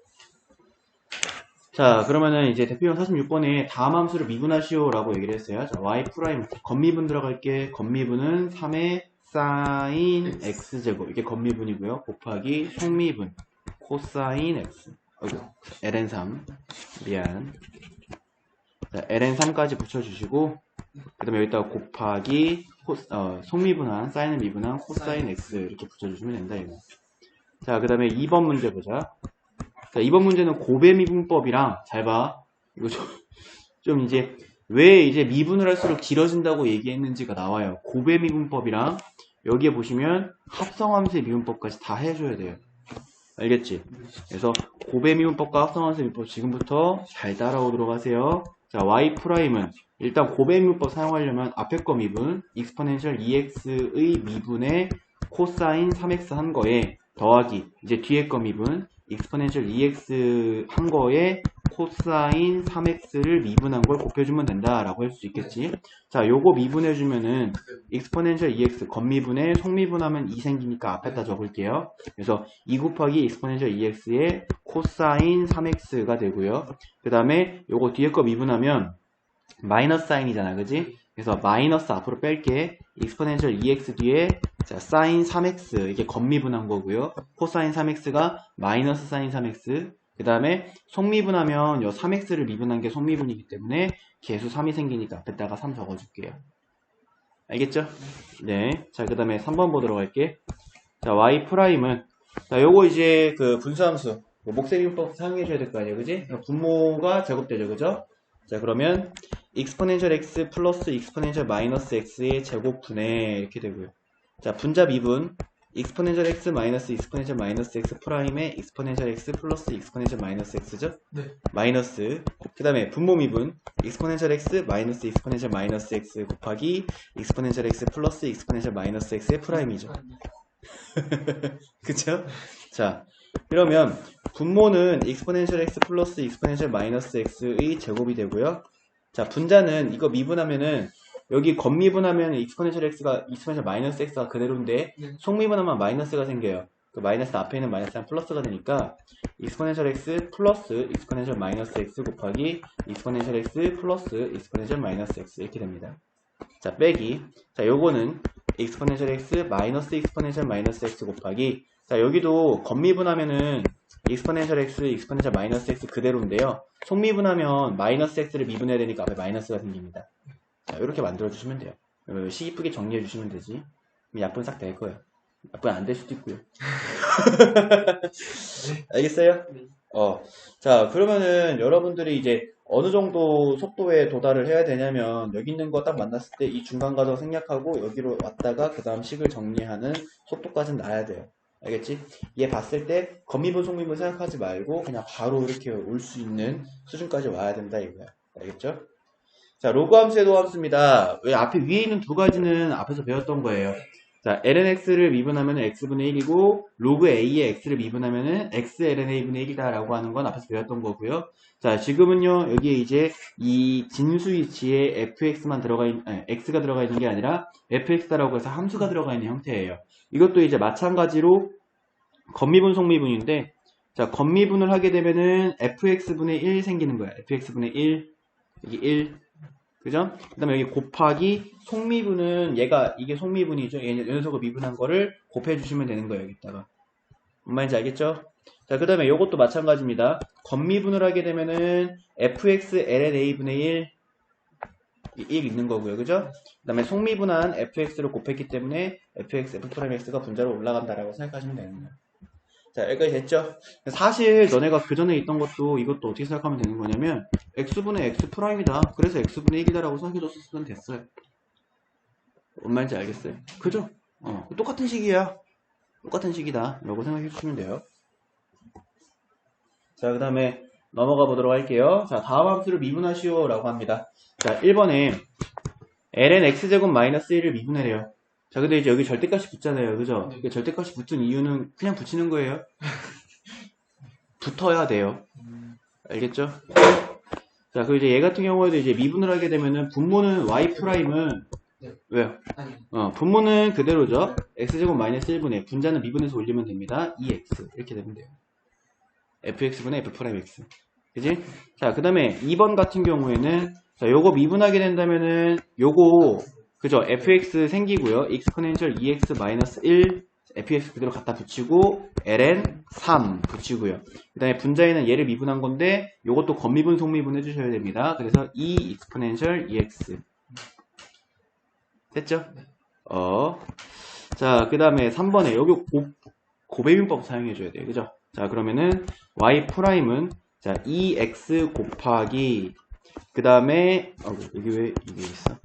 자, 그러면은 이제 대표형 46번에 다음 함수를 미분하시오 라고 얘기를 했어요. 자, y 프라임 겉미분 들어갈게. 겉미분은 3의 사인 x제곱, 이게 겉미분이고요. 곱하기 속미분 코사인 x, ln3 미안. 자, ln3까지 붙여주시고 그 다음에 여기다가 곱하기 속미분한 사인을 미분한 코사인 x 이렇게 붙여주시면 된다 이거. 자, 그 다음에 2번 문제 보자. 자, 2번 문제는 고배미분법이랑, 잘 봐. 이거 좀 이제, 왜 이제 미분을 할수록 길어진다고 얘기했는지가 나와요. 고배미분법이랑 여기에 보시면 합성함수의 미분법까지 다 해줘야 돼요. 알겠지? 그래서 곱의 미분법과 합성함수의 미분법 지금부터 잘 따라오도록 하세요. 자, y'은 일단 곱의 미분법 사용하려면 앞에 거 미분 exponential 2x의 미분에 코사인 3x 한 거에 더하기 이제 뒤에 거 미분 exponential 2x 한 거에 코사인 3x를 미분한 걸 곱해주면 된다라고 할 수 있겠지. 자, 요거 미분해주면은 exponential 2x 겉미분에 속미분하면 2 생기니까 앞에다 적을게요. 그래서 2 곱하기 exponential 2x의 코사인 3x가 되고요. 그 다음에 요거 뒤에 거 미분하면 마이너스 사인이잖아, 그지? 그래서 마이너스 앞으로 뺄게. exponential 2x 뒤에 자, 사인 3x 이게 겉미분한 거고요. 코사인 3x가 마이너스 사인 3x. 그 다음에 속미분하면 요 3x를 미분한 게 속미분이기 때문에 계수 3이 생기니까 앞에다가 3 적어줄게요. 알겠죠? 네. 자, 그 다음에 3번 보도록 할게. 자, y'은 자, 요거 이제 그 분수함수 목세미분법 사용해줘야 될 거 아니에요, 그지? 분모가 제곱되죠, 그죠? 자, 그러면 exponential x 플러스 exponential 마이너스 x의 제곱분의 이렇게 되고요. 자, 분자 미분 exponential x 마이너스 exponential 마이너스 x 프라임의 exponential x 플러스 exponential 마이너스 x죠? 네. 마이너스. 그 다음에 분모 미분 exponential x 마이너스 exponential 마이너스 x 곱하기 exponential x 플러스 exponential 마이너스 x의 프라임이죠. 그쵸? 자, 그러면 분모는 exponential x 플러스 exponential 마이너스 x의 제곱이 되고요. 자, 분자는 이거 미분하면은 여기 겉미분하면 exponential x가 exponential 마이너스 x가 그대로인데 네. 속미분하면 마이너스가 생겨요. 그 마이너스 앞에 있는 마이너스랑 플러스가 되니까 exponential x 플러스 exponential 마이너스 x 곱하기 exponential x 플러스 exponential 마이너스 x 이렇게 됩니다. 자, 빼기. 자, 요거는 exponential x 마이너스 exponential 마이너스 x 곱하기 자, 여기도 겉미분하면은 exponential x, exponential 마이너스 x 그대로인데요. 속미분하면 마이너스 x를 미분해야 되니까 앞에 마이너스가 생깁니다. 자, 이렇게 만들어주시면 돼요. 시 이쁘게 정리해주시면 되지. 약분 싹 될 거예요. 약분 안 될 수도 있고요. 알겠어요? 네. 자, 그러면은 여러분들이 이제 어느 정도 속도에 도달을 해야 되냐면 여기 있는 거 딱 만났을 때 이 중간 과정 생략하고 여기로 왔다가 그 다음 식을 정리하는 속도까지는 나야 돼요. 알겠지? 얘 봤을 때 겉미분 속미분 생각하지 말고 그냥 바로 이렇게 올 수 있는 수준까지 와야 된다 이거야. 알겠죠? 자, 로그 함수의 도함수입니다. 왜 앞에 위에 있는 두 가지는 앞에서 배웠던 거예요. 자, lnx를 미분하면 x분의 1이고 로그 a의 x를 미분하면 x lna분의 1이다 라고 하는 건 앞에서 배웠던 거고요. 자, 지금은요 여기에 이제 이 진수위치에 fx만 들어가 있는 x가 들어가 있는 게 아니라 fx다라고 해서 함수가 들어가 있는 형태예요. 이것도 이제 마찬가지로 겉미분 속미분인데 자, 겉미분을 하게 되면은 fx분의 1 생기는 거야. fx분의 1 여기 1 그죠? 그 다음에 여기 곱하기 속미분은 이게 속미분이죠. 얘 녀석을 미분한 거를 곱해주시면 되는 거예요. 여기다가. 뭔 말인지 알겠죠? 자, 그 다음에 요것도 마찬가지입니다. 겉미분을 하게 되면은 fx lna분의 1 있는 거고요. 그죠? 그 다음에 속미분한 fx를 곱했기 때문에 fx, f'x가 분자로 올라간다라고 생각하시면 되는 거예요. 자, 여기까지 됐죠? 사실 너네가 그 전에 있던 것도 이것도 어떻게 생각하면 되는 거냐면 x분의 x'이다. 그래서 x분의 1이다 라고 생각해줬으면 됐어요. 뭔 말인지 알겠어요? 그죠? 똑같은 식이야. 똑같은 식이다 라고 생각해주시면 돼요. 자, 그 다음에 넘어가 보도록 할게요. 자, 다음 함수를 미분하시오 라고 합니다. 자, 1번에 ln x제곱 마이너스 1을 미분하래요. 자, 근데 이제 여기 절대값이 붙잖아요. 그죠? 네. 절대값이 붙은 이유는 그냥 붙이는 거예요. 붙어야 돼요. 알겠죠? 자, 그리고 이제 얘 같은 경우에도 이제 미분을 하게 되면은 분모는 y'은 네. 왜요? 아니. 분모는 그대로죠. x제곱 마이너스 1분의 분자는 미분해서 올리면 됩니다. 2x 이렇게 되면 돼요. fx분의 f'x 그지? 자, 그 다음에 2번 같은 경우에는 자, 요거 미분하게 된다면은 요거 그죠? fx 생기고요. exponential 2x 마이너스 1 fx 그대로 갖다 붙이고 ln 3 붙이고요. 그 다음에 분자에는 얘를 미분한 건데 요것도 겉미분 속미분 해주셔야 됩니다. 그래서 2 exponential 2x 됐죠? 자, 그 다음에 3번에 여기 곱배분법 사용해줘야 돼요. 그죠? 자, 그러면은 y'은 자 2x 곱하기 그 다음에 여기 왜 이게 있어?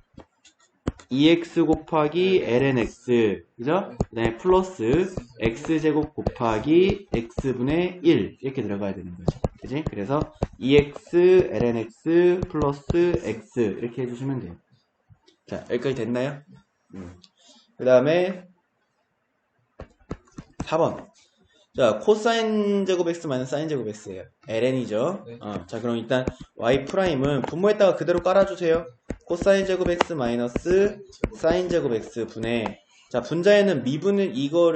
2x 곱하기 lnx, 그죠? 그 다음에 플러스 x제곱 곱하기 x분의 1 이렇게 들어가야 되는 거죠. 그지? 그래서 2x lnx 플러스 x 이렇게 해주시면 돼요. 자, 여기까지 됐나요? 그 다음에 4번. 자, 코사인 제곱 x 마이너스 사인 제곱 x예요. ln이죠. 네. 자, 그럼 일단 y 프라임은 분모에다가 그대로 깔아주세요. 코사인 제곱 x 마이너스 사인 제곱 x 분의, 자, 분자에는 미분은 이거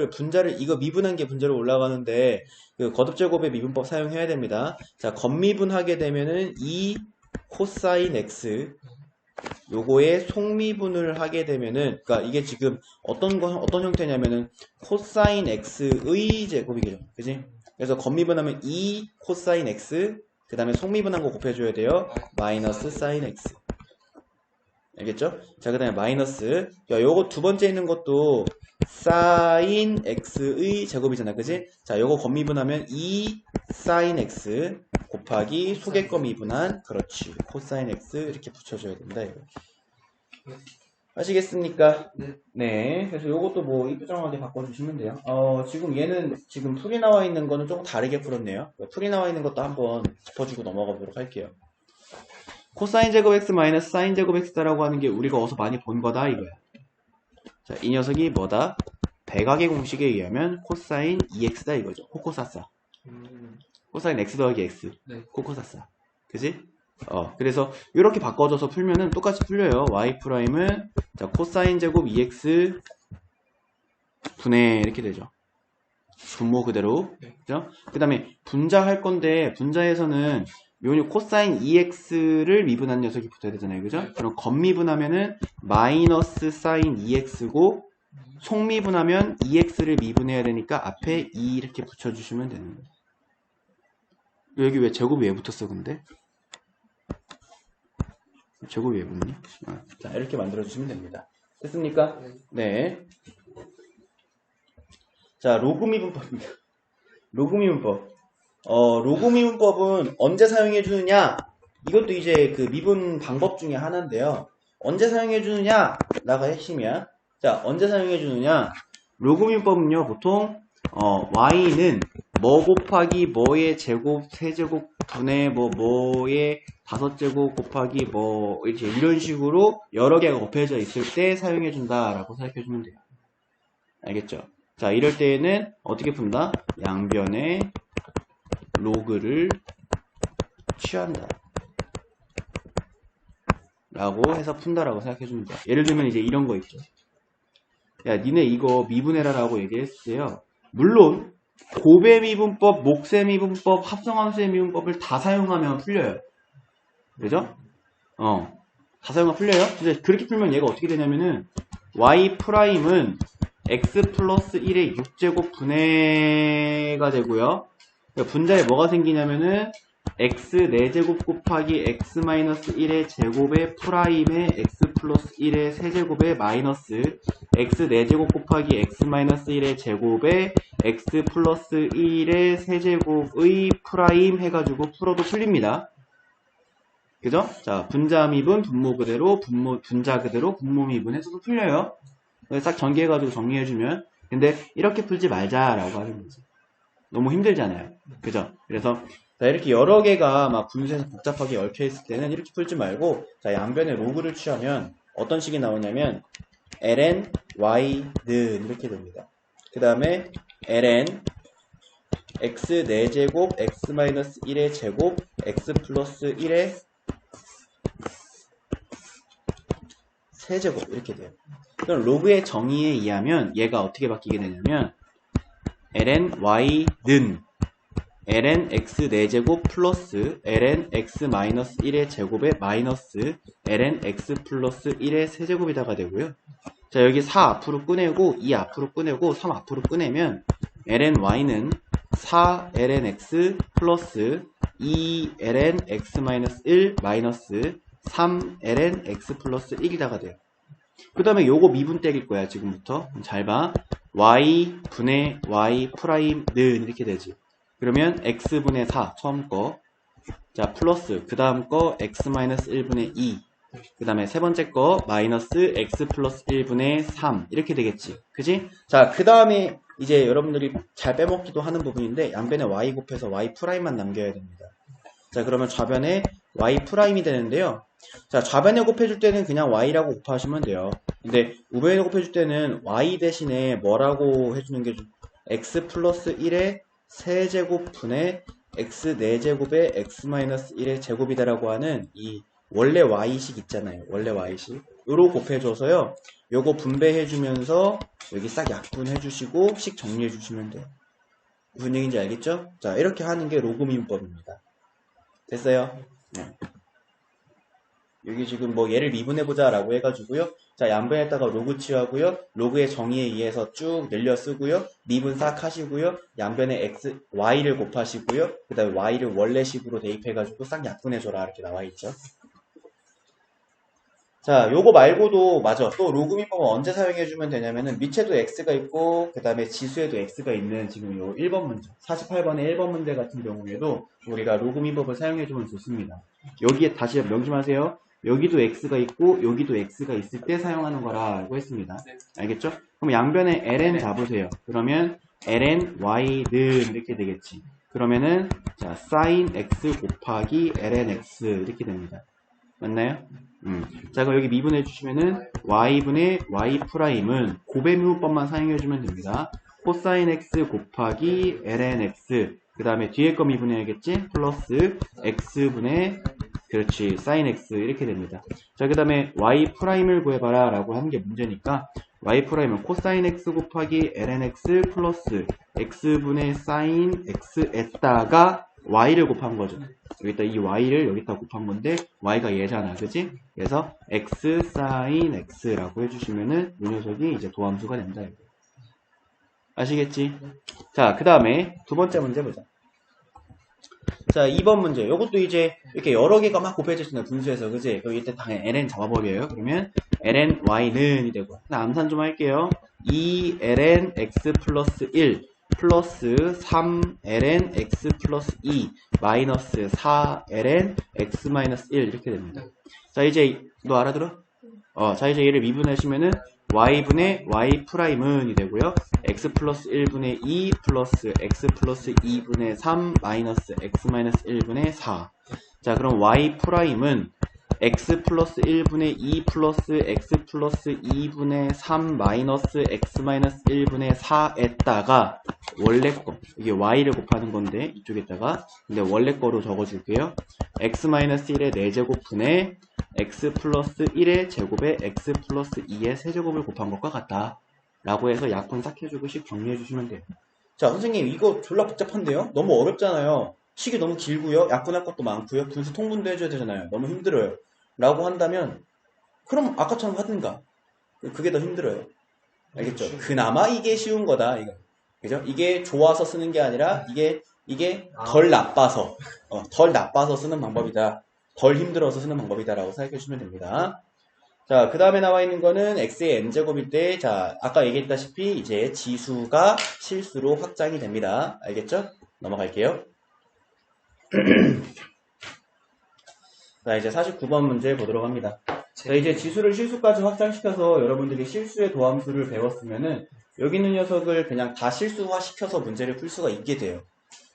미분한 게 분자로 올라가는데 그 거듭 제곱의 미분법 사용해야 됩니다. 자, 겉미분하게 되면은 2 코사인 x, 요거에 속미분을 하게 되면은, 그러니까 이게 지금 어떤 형태냐면은 코사인 x의 제곱이겠죠, 그지? 그래서 겉미분하면 2 코사인 x, 그 다음에 속미분한 거 곱해줘야 돼요. 마이너스 사인 x. 알겠죠? 자, 그 다음에 마이너스, 야, 요거 두 번째 있는 것도 사인 x의 제곱이잖아, 그지? 자, 요거 겉미분하면 2 사인 x 곱하기 속의 거 미분한, 그렇지, 코사인 x 이렇게 붙여줘야 된다, 이거. 아시겠습니까? 네. 네. 그래서 요것도 뭐 이쁘장하게 바꿔주시면 돼요. 지금 얘는 지금 풀이 나와 있는 거는 조금 다르게 풀었네요. 풀이 나와 있는 것도 한번 짚어주고 넘어가 보도록 할게요. 코사인 제곱 x 마이너스 사인 제곱 x다라고 하는 게 우리가 어디서 많이 본 거다, 이거야. 자, 이 녀석이 뭐다? 백악의 공식에 의하면 코사인 2x다, 이거죠. 코코사사. 코사인 x 더하기 x. 네. 코코사사. 그지? 그래서 이렇게 바꿔줘서 풀면은 똑같이 풀려요. y 프라임은, 자, 코사인 제곱 2x 분의 이렇게 되죠. 분모 그대로. 네. 그죠? 그 다음에 분자 할 건데, 분자에서는 요 코사인 2x를 미분한 녀석이 붙어야 되잖아요. 그죠? 그럼 겉미분하면은 마이너스 사인 2x고, 속미분하면 2x를 미분해야 되니까 앞에 2 이렇게 붙여주시면 되는 거예요. 여기 왜 제곱이 왜 붙었어, 근데? 제곱이 왜 붙니? 자, 이렇게 만들어주시면 됩니다. 됐습니까? 네. 자, 로그미분법입니다. 로그미분법. 로그미분법은 언제 사용해주느냐? 이것도 이제 그 미분 방법 중에 하나인데요. 언제 사용해주느냐? 나가 핵심이야. 자, 언제 사용해주느냐? 로그미분법은요, 보통, y는 뭐 곱하기 뭐의 제곱, 세제곱 분의 뭐의 5제곱 곱하기 뭐, 이렇게 이런 식으로 여러 개가 곱해져 있을 때 사용해준다라고 생각해주면 돼요. 알겠죠? 자, 이럴 때에는 어떻게 푼다? 양변에 로그를 취한다. 라고 해서 푼다라고 생각해주면 돼요. 예를 들면 이제 이런 거 있죠. 야, 니네 이거 미분해라라고 얘기했어요. 물론 곱의 미분법, 몫의 미분법, 합성함수의 미분법을 다 사용하면 풀려요. 그죠? 다 사용하면 풀려요. 근데 그렇게 풀면 얘가 어떻게 되냐면은 y 프라임은 x 플러스 1의 6제곱 분해가 되고요. 분자에 뭐가 생기냐면은 x 4제곱 곱하기 x 마이너스 1의 제곱의 프라임의 x 플러스 1의 세제곱의 마이너스 x 4제곱 곱하기 x 마이너스 1의 제곱의 x 플러스 1의 세제곱의 프라임 해가지고 풀어도 풀립니다. 그죠? 자, 분자 미분, 분모 그대로, 분자 그대로, 분모 미분 해서도 풀려요. 싹 전개해가지고 정리해주면. 근데 이렇게 풀지 말자라고 하는 거지. 너무 힘들잖아요. 그죠? 그래서 자, 이렇게 여러 개가 막 분수에서 복잡하게 얽혀있을 때는 이렇게 풀지 말고, 자, 양변에 로그를 취하면 어떤 식이 나오냐면 ln y는 이렇게 됩니다. 그 다음에 ln x 4제곱 x-1의 제곱 x 플러스 1의 세제곱 이렇게 돼요. 그럼 로그의 정의에 의하면 얘가 어떻게 바뀌게 되냐면 ln y는 ln x 4제곱 플러스 ln x 마이너스 1의 제곱에 마이너스 ln x 플러스 1의 세제곱이다가 되고요. 자, 여기 4 앞으로 꺼내고 2 앞으로 꺼내고 3 앞으로 꺼내면 ln y는 4 ln x 플러스 2 ln x 마이너스 1 마이너스 3 ln x 플러스 1이다가 돼요. 그 다음에 요거 미분 때릴 거야, 지금부터. 잘 봐. y 분의 y 프라임는 이렇게 되지. 그러면 x분의 4 처음 거, 자 플러스 그 다음 거 x 마이너스 1분의 2, 그 다음에 세 번째 거 마이너스 x 플러스 1분의 3 이렇게 되겠지. 그지? 자, 그 다음에 이제 여러분들이 잘 빼먹기도 하는 부분인데 양변에 y 곱해서 y 프라임만 남겨야 됩니다. 자, 그러면 좌변에 y 프라임이 되는데요. 자, 좌변에 곱해줄 때는 그냥 y라고 곱하시면 돼요. 근데 우변에 곱해줄 때는 y 대신에 뭐라고 해주는 게 x 플러스 1의 세제곱분의 x 4제곱의 x 마이너스 1의 제곱이다라고 하는 이 원래 y식 있잖아요. 원래 y식. 요로 곱해줘서요. 요거 분배해주면서 여기 싹 약분해주시고 식 정리해주시면 돼요. 무슨 얘기인지 알겠죠? 자, 이렇게 하는 게 로그민법입니다. 됐어요? 네. 여기 지금 뭐 얘를 미분해보자 라고 해가지고요. 자, 양변에다가 로그 취하고요. 로그의 정의에 의해서 쭉 늘려 쓰고요. 미분 싹 하시고요. 양변에 x, y를 곱하시고요. 그 다음에 y를 원래식으로 대입해가지고 싹 약분해줘라 이렇게 나와있죠. 자, 요거 말고도 맞아. 또 로그민법은 언제 사용해주면 되냐면은 밑에도 x가 있고 그 다음에 지수에도 x가 있는 지금 요 1번 문제 48번의 1번 문제 같은 경우에도 우리가 로그민법을 사용해주면 좋습니다. 여기에 다시 명심하세요. 여기도 x가 있고 여기도 x가 있을 때 사용하는 거라고 했습니다. 알겠죠? 그럼 양변에 ln 잡으세요. 그러면 ln y는 이렇게 되겠지. 그러면은 자 sin x 곱하기 ln x 이렇게 됩니다. 맞나요? 자, 그럼 여기 미분해 주시면은 y분의 y 프라임은 고배미분법만 사용해주면 됩니다. 코사인 x 곱하기 ln x 그 다음에 뒤에 거 미분해야겠지? 플러스 x분의 그렇지 sin x 이렇게 됩니다. 자, 그 다음에 y 프라임을 구해봐라 라고 하는 게 문제니까 y 프라임은 코사인 x 곱하기 ln x 플러스 x분의 sin x에다가 y를 곱한 거죠. 여기다 이 y를 여기다 곱한 건데 y가 얘잖아, 그지? 그래서 x sin x라고 해주시면은 이 녀석이 이제 도함수가 된다. 이거. 아시겠지? 자, 그 다음에 두 번째 문제 보자. 자, 2번 문제. 요것도 이제 이렇게 여러 개가 막 곱해지잖아요, 분수에서, 그지? 그럼 이때 당연히 ln 잡아버려요. 그러면 ln y는 이 되고. 암산 좀 할게요. 2ln x 플러스 1 플러스 3ln x 플러스 2 마이너스 4ln x 마이너스 1 이렇게 됩니다. 자, 이제 너 알아들어? 자, 이제 얘를 미분하시면은 y분의 y 프라임은 이 되고요. x 플러스 1분의 2 플러스 x 플러스 2분의 3 마이너스 x 마이너스 1분의 4. 자, 그럼 y 프라임은 x 플러스 1분의 2 플러스 x 플러스 2분의 3 마이너스 x 마이너스 1분의 4에다가 원래 거, 이게 y를 곱하는 건데 이쪽에다가 근데 원래 거로 적어줄게요. x 마이너스 1의 4제곱분의 x 플러스 1의 제곱에 x 플러스 2의 세제곱을 곱한 것과 같다 라고 해서 약분 싹 해주고 식 정리해주시면 돼요. 자, 선생님 이거 졸라 복잡한데요? 너무 어렵잖아요. 식이 너무 길고요. 약분할 것도 많고요. 분수 통분도 해줘야 되잖아요. 너무 힘들어요. 라고 한다면 그럼 아까처럼 하든가. 그게 더 힘들어요. 알겠죠? 그나마 이게 쉬운 거다. 이거. 그죠? 이게 좋아서 쓰는 게 아니라 이게 덜 나빠서 덜 나빠서 쓰는 방법이다. 덜 힘들어서 쓰는 방법이다 라고 생각해 주시면 됩니다. 자, 그 다음에 나와 있는 거는 x의 n제곱일 때, 자, 아까 얘기했다시피 이제 지수가 실수로 확장이 됩니다. 알겠죠? 넘어갈게요. 자, 이제 49번 문제 보도록 합니다. 자, 이제 지수를 실수까지 확장시켜서 여러분들이 실수의 도함수를 배웠으면은 여기 있는 녀석을 그냥 다 실수화 시켜서 문제를 풀 수가 있게 돼요.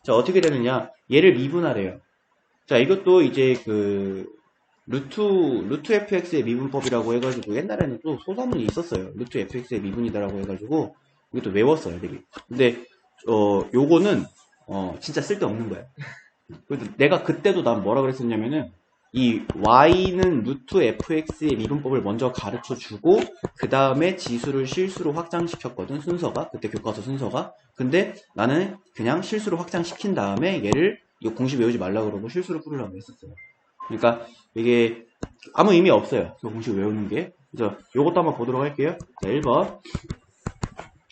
자, 어떻게 되느냐? 얘를 미분하래요. 자, 이것도 이제 루트 fx의 미분법이라고 해가지고 옛날에는 또 소사문이 있었어요. 루트 fx의 미분이다라고 해가지고 이것도 외웠어요, 되게. 근데 요거는 진짜 쓸데없는 거야. 내가 그때도 난 뭐라 그랬었냐면은 이 y는 루트 fx의 미분법을 먼저 가르쳐 주고 그 다음에 지수를 실수로 확장시켰거든, 순서가. 그때 교과서 순서가. 근데 나는 그냥 실수로 확장시킨 다음에 얘를 이거 공식 외우지 말라 그러고 실수로 풀으려고 했었어요. 그러니까 이게 아무 의미 없어요. 그 공식 외우는 게. 그래서 요것도 한번 보도록 할게요. 자, 1번.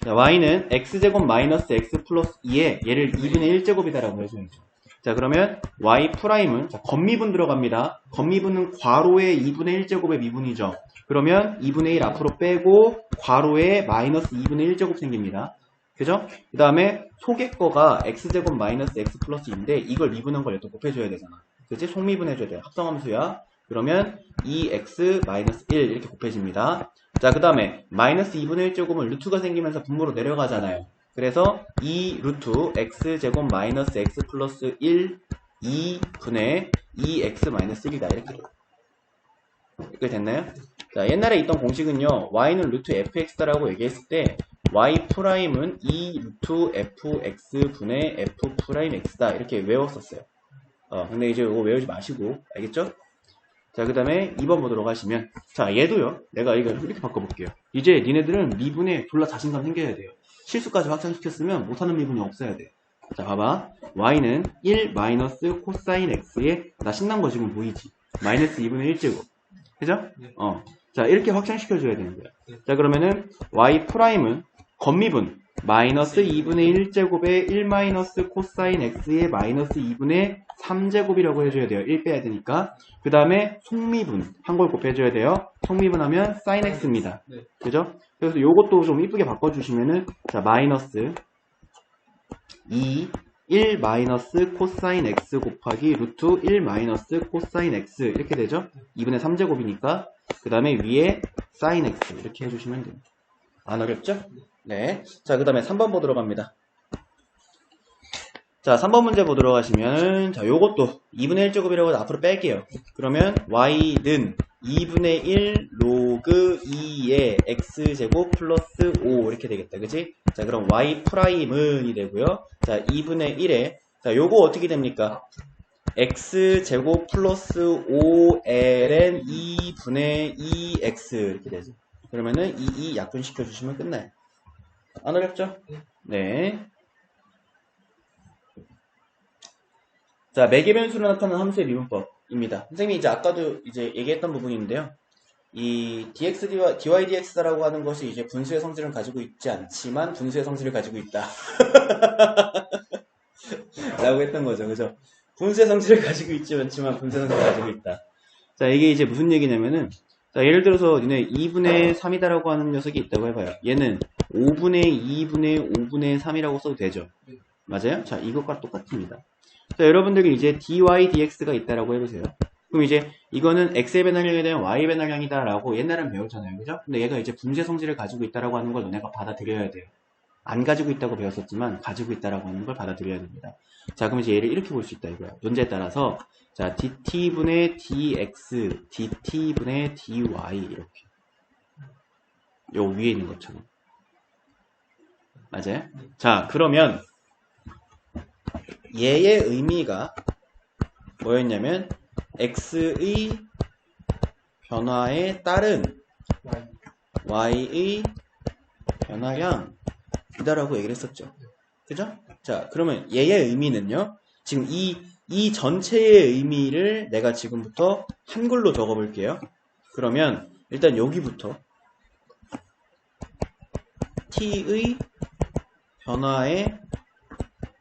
자, y는 x제곱 마이너스 x 플러스 2에 얘를 2분의 1제곱이다라고 해줘야죠. 자, 그러면 y 프라임은 자, 겉미분 들어갑니다. 겉미분은 괄호의 2분의 1제곱의 미분이죠. 그러면 2분의 1 앞으로 빼고 괄호에 마이너스 2분의 1제곱 생깁니다. 그죠? 그 다음에 속의 거가 x제곱 마이너스 x 플러스 2인데 이걸 미분한 걸 또 곱해줘야 되잖아. 그치? 속미분해줘야 돼. 합성함수야. 그러면 2x-1 이렇게 곱해집니다. 자, 그 다음에 마이너스 2분의 1제곱은 루트가 생기면서 분모로 내려가잖아요. 그래서 2 루트 x제곱 마이너스 x 플러스 1 2분의 2x 마이너스 1이다. 이렇게 됐나요? 자, 옛날에 있던 공식은요, y는 루트 fx다라고 얘기했을 때 y 프라임은 2 루트 fx 분의 f 프라임 x다. 이렇게 외웠었어요. 근데 이제 이거 외우지 마시고, 알겠죠? 자, 그 다음에 2번 보도록 하시면, 자, 얘도요, 내가 이걸 이렇게 바꿔볼게요. 이제 니네들은 미분에 졸라 자신감 생겨야 돼요. 실수까지 확장시켰으면 못하는 미분이 없어야 돼. 자, 봐봐. y는 1 마이너스 코사인 x에, 나 신난 거 지금 보이지? 마이너스 2분의 1제곱. 그죠? 네. 자, 이렇게 확장시켜줘야 되는 거야. 네. 자, 그러면은 y 프라임은 겉미분 마이너스 2분의 1제곱에 1 마이너스 코사인 x의 마이너스 2분의 3제곱이라고 해줘야 돼요. 1 빼야 되니까. 그 다음에 속미분 한 걸 곱해줘야 돼요. 속미분 하면 sin x입니다. 네. 그죠? 그래서 요것도 좀 이쁘게 바꿔주시면은, 자, 마이너스 1 마이너스 코사인 x 곱하기 루트 1 마이너스 코사인 x 이렇게 되죠? 2분의 3제곱이니까. 그 다음에 위에 sin x 이렇게 해주시면 됩니다. 안 어렵죠? 네. 자, 그 다음에 3번 보도록 합니다. 자, 3번 문제 보도록 하시면, 자, 요것도 2분의 1제곱이라고 해서 앞으로 뺄게요. 그러면 y는 2분의 1 로그 2의 x제곱 플러스 5 이렇게 되겠다. 그치? 자, 그럼 y 프라임은이 되고요. 자, 2분의 1에, 자, 요거 어떻게 됩니까? x제곱 플러스 5ln 2분의 2x 이렇게 되죠. 그러면은 이 약분시켜 주시면 끝나요. 안 어렵죠? 네. 자, 매개 변수로 나타나는 함수의 미분법입니다. 선생님이 이제 아까도 이제 얘기했던 부분인데요. 이 dx, dy, dx라고 하는 것이 이제 분수의 성질을 가지고 있지 않지만 분수의 성질을 가지고 있다. 라고 했던 거죠. 그죠? 분수의 성질을 가지고 있지 않지만 분수의 성질을 가지고 있다. 자, 이게 이제 무슨 얘기냐면은, 자, 예를 들어서 니네 2분의 3이다라고 하는 녀석이 있다고 해봐요. 얘는 5분의 2분의 5분의 3이라고 써도 되죠. 맞아요? 자, 이것과 똑같습니다. 자, 여러분들이 이제 dy, dx가 있다라고 해보세요. 그럼 이제 이거는 x의 변화량에 대한 y의 변화량이다라고 옛날엔 배웠잖아요. 그죠? 근데 얘가 이제 분수의 성질을 가지고 있다라고 하는 걸 너네가 받아들여야 돼요. 안 가지고 있다고 배웠었지만 가지고 있다라고 하는 걸 받아들여야 됩니다. 자, 그럼 이제 얘를 이렇게 볼 수 있다 이거야. 문제에 따라서 자, dt분의 dx, dt분의 dy 이렇게. 요 위에 있는 것처럼. 맞아요? 자, 그러면 얘의 의미가 뭐였냐면 x의 변화에 따른 y의 변화량이다라고 얘기를 했었죠. 그죠? 자, 그러면 얘의 의미는요. 지금 이 전체의 의미를 내가 지금부터 한글로 적어볼게요. 그러면 일단 여기부터 t의 변화에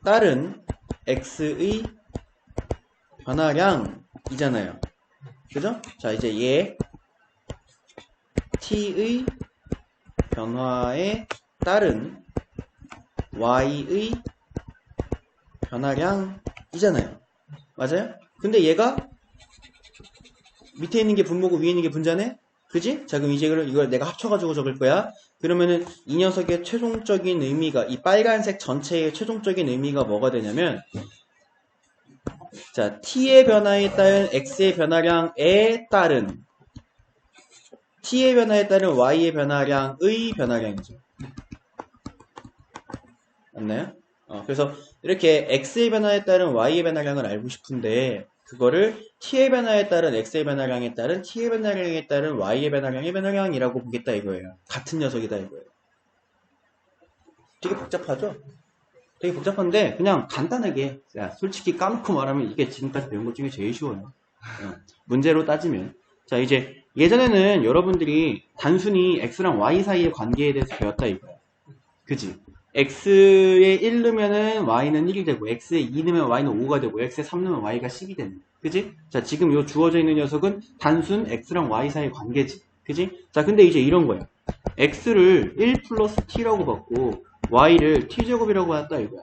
따른 x의 변화량이잖아요. 그죠? 자, 이제 얘 t의 변화에 따른 y의 변화량이잖아요. 맞아요? 근데 얘가 밑에 있는 게 분모고 위에 있는 게 분자네? 그지? 자, 그럼 이제 이걸 내가 합쳐가지고 적을 거야. 그러면은 이 녀석의 최종적인 의미가, 이 빨간색 전체의 최종적인 의미가 뭐가 되냐면, 자, t의 변화에 따른 x의 변화량에 따른 t의 변화에 따른 y의 변화량의 변화량이죠. 맞나요? 그래서 이렇게 x의 변화에 따른 y의 변화량을 알고 싶은데 그거를 t의 변화에 따른 x의 변화량에 따른 t의 변화량에 따른 y의 변화량의 변화량이라고 보겠다 이거예요. 같은 녀석이다 이거예요. 되게 복잡하죠? 되게 복잡한데 그냥 간단하게, 야, 솔직히 까놓고 말하면 이게 지금까지 배운 것 중에 제일 쉬워요. 문제로 따지면. 자, 이제 예전에는 여러분들이 단순히 x랑 y 사이의 관계에 대해서 배웠다 이거야. 그지? x에 1 넣으면은 y는 1이 되고, x에 2 넣으면 y는 5가 되고, x에 3 넣으면 y가 10이 되는. 그지? 자, 지금 요 주어져 있는 녀석은 단순 x랑 y 사이의 관계지. 그지? 자, 근데 이제 이런 거야. x를 1 플러스 t라고 받고, y를 t제곱이라고 했다 이거야.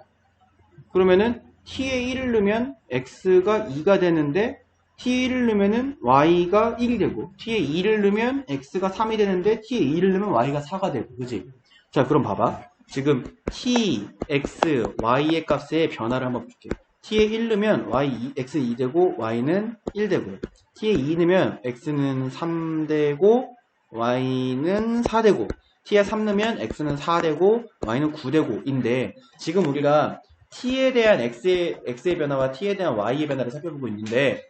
그러면은 t에 1을 넣으면 x가 2가 되는데, t를 넣으면은 y가 1이 되고 t에 2를 넣으면 x가 3이 되는데 t에 2를 넣으면 y가 4가 되고 그지? 자 그럼 봐봐 지금 t, x, y의 값의 변화를 한번 볼게 t에 1 넣으면 x 2 되고 y는 1 되고요 t에 2 넣으면 x는 3 되고 y는 4 되고 t에 3 넣으면 x는 4 되고 y는 9 되고 인데 지금 우리가 t에 대한 x의 변화와 t에 대한 y의 변화를 살펴보고 있는데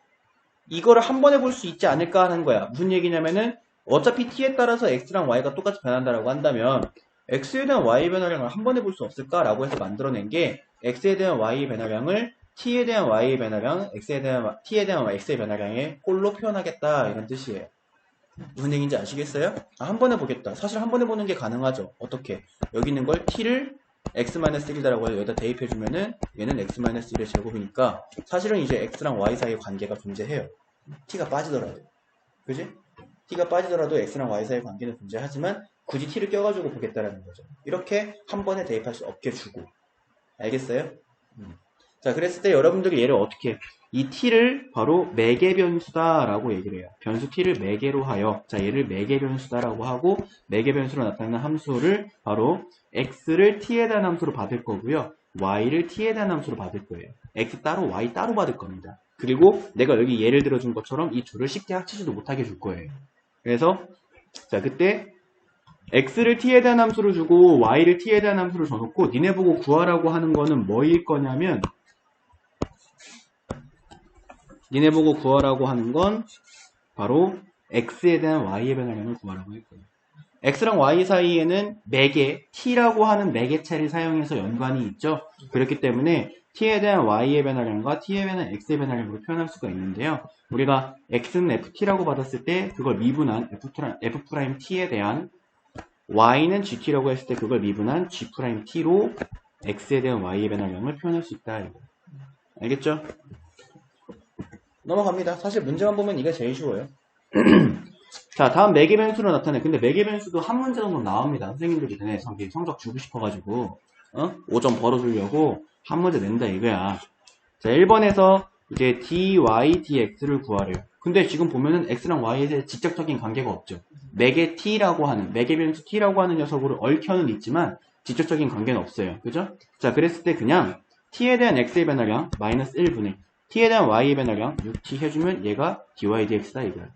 이거를 한 번에 볼 수 있지 않을까 하는 거야. 무슨 얘기냐면은 어차피 t에 따라서 x랑 y가 똑같이 변한다라고 한다면 x에 대한 y의 변화량을 한 번에 볼 수 없을까라고 해서 만들어낸 게 x에 대한 y의 변화량을 t에 대한 y의 변화량, t에 대한 x의 변화량의 꼴로 표현하겠다 이런 뜻이에요. 무슨 얘기인지 아시겠어요? 한 번에 보겠다. 사실 한 번에 보는 게 가능하죠. 어떻게? 여기 있는 걸 t를 x-1이라고 해서 여기다 대입해주면은 얘는 x-1의 제곱이니까 사실은 이제 x랑 y 사이의 관계가 존재해요. t가 빠지더라도. 그지? t가 빠지더라도 x랑 y 사이의 관계는 존재하지만 굳이 t를 껴가지고 보겠다라는 거죠. 이렇게 한 번에 대입할 수 없게 주고. 알겠어요? 자, 그랬을 때 여러분들이 얘를 어떻게 이 t를 바로 매개 변수다라고 얘기를 해요. 변수 t를 매개로 하여 자 얘를 매개 변수다라고 하고 매개 변수로 나타나는 함수를 바로 x를 t에 대한 함수로 받을 거고요. y를 t에 대한 함수로 받을 거예요. x 따로 y 따로 받을 겁니다. 그리고 내가 여기 예를 들어준 것처럼 이 둘을 쉽게 합치지도 못하게 줄 거예요. 그래서 자 그때 x를 t에 대한 함수로 주고 y를 t에 대한 함수로 줘놓고 니네 보고 구하라고 하는 거는 뭐일 거냐면 니네 보고 구하라고 하는 건 바로 x에 대한 y의 변화량을 구하라고 할 거예요. x랑 y 사이에는 매개, t라고 하는 매개체를 사용해서 연관이 있죠. 그렇기 때문에 t에 대한 y의 변화량과 t에 대한 x의 변화량으로 표현할 수가 있는데요. 우리가 x는 ft라고 받았을 때 그걸 미분한 f't에 대한 y는 gt라고 했을 때 그걸 미분한 g't로 x에 대한 y의 변화량을 표현할 수 있다. 알겠죠? 넘어갑니다. 사실 문제만 보면 이게 제일 쉬워요. 자, 다음 매개 변수로 나타내. 근데 매개 변수도 한 문제 정도 나옵니다. 선생님들이 전에 성적 주고 싶어가지고 5점 벌어주려고 한 문제 낸다 이거야. 자, 1번에서 이제 dy, dx를 구하래요. 근데 지금 보면은 x랑 y에 직접적인 관계가 없죠. 매개 t라고 하는, 매개 변수 t라고 하는 녀석으로 얽혀는 있지만 직접적인 관계는 없어요. 그죠? 자, 그랬을 때 그냥 t에 대한 x의 변화량 마이너스 1분의 t에 대한 y의 변화량 6t 해주면 얘가 dy, dx다 이거야.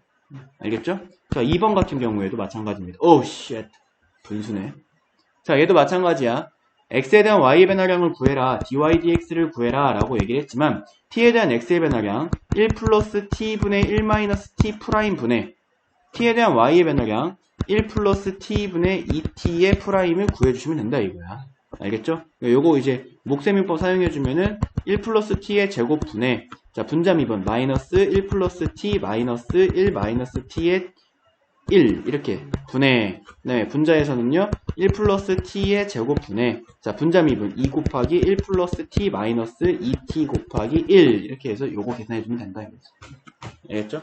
알겠죠? 자, 2번 같은 경우에도 마찬가지입니다. 오, 쉣. 분수네. 자, 얘도 마찬가지야. x에 대한 y의 변화량을 구해라. dy, dx를 구해라. 라고 얘기를 했지만 t에 대한 x의 변화량 1 플러스 t분의 1 마이너스 t 프라임 분의 t에 대한 y의 변화량 1 플러스 t분의 2t의 프라임을 구해주시면 된다 이거야. 알겠죠? 요거 이제 목세미법 사용해주면은 1 플러스 t의 제곱분의 자 분자 미분 마이너스 1 플러스 t 마이너스 1 마이너스 t의 1 이렇게 분의 네 분자에서는요 1 플러스 t의 제곱분의 자 분자 미분 2 곱하기 1 플러스 t 마이너스 2t 곱하기 1 이렇게 해서 요거 계산해주면 된다 이거죠. 알겠죠?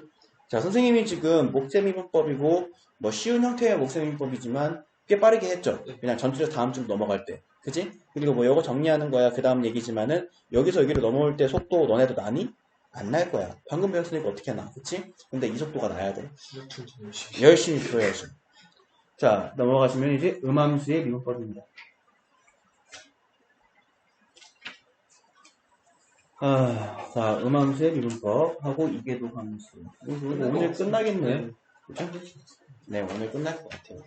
자 선생님이 지금 목세미분법이고 뭐 쉬운 형태의 목세미분법이지만 꽤 빠르게 했죠. 그냥 전투적 다음 줄 넘어갈 때 그치? 그리고 뭐 요거 정리하는 거야 그 다음 얘기지만은 여기서 여기로 넘어올 때 속도 너네도 나니? 안 날 거야. 방금 배웠으니까 어떻게 나? 그치? 근데 이 속도가 나야 돼. 열심히 풀어야지. 자, 넘어가시면 이제 음함수의 미분법입니다. 자, 음함수의 미분법 하고 이계도 함수. 오늘 끝나겠네. 그쵸? 네, 오늘 끝날 것 같아요.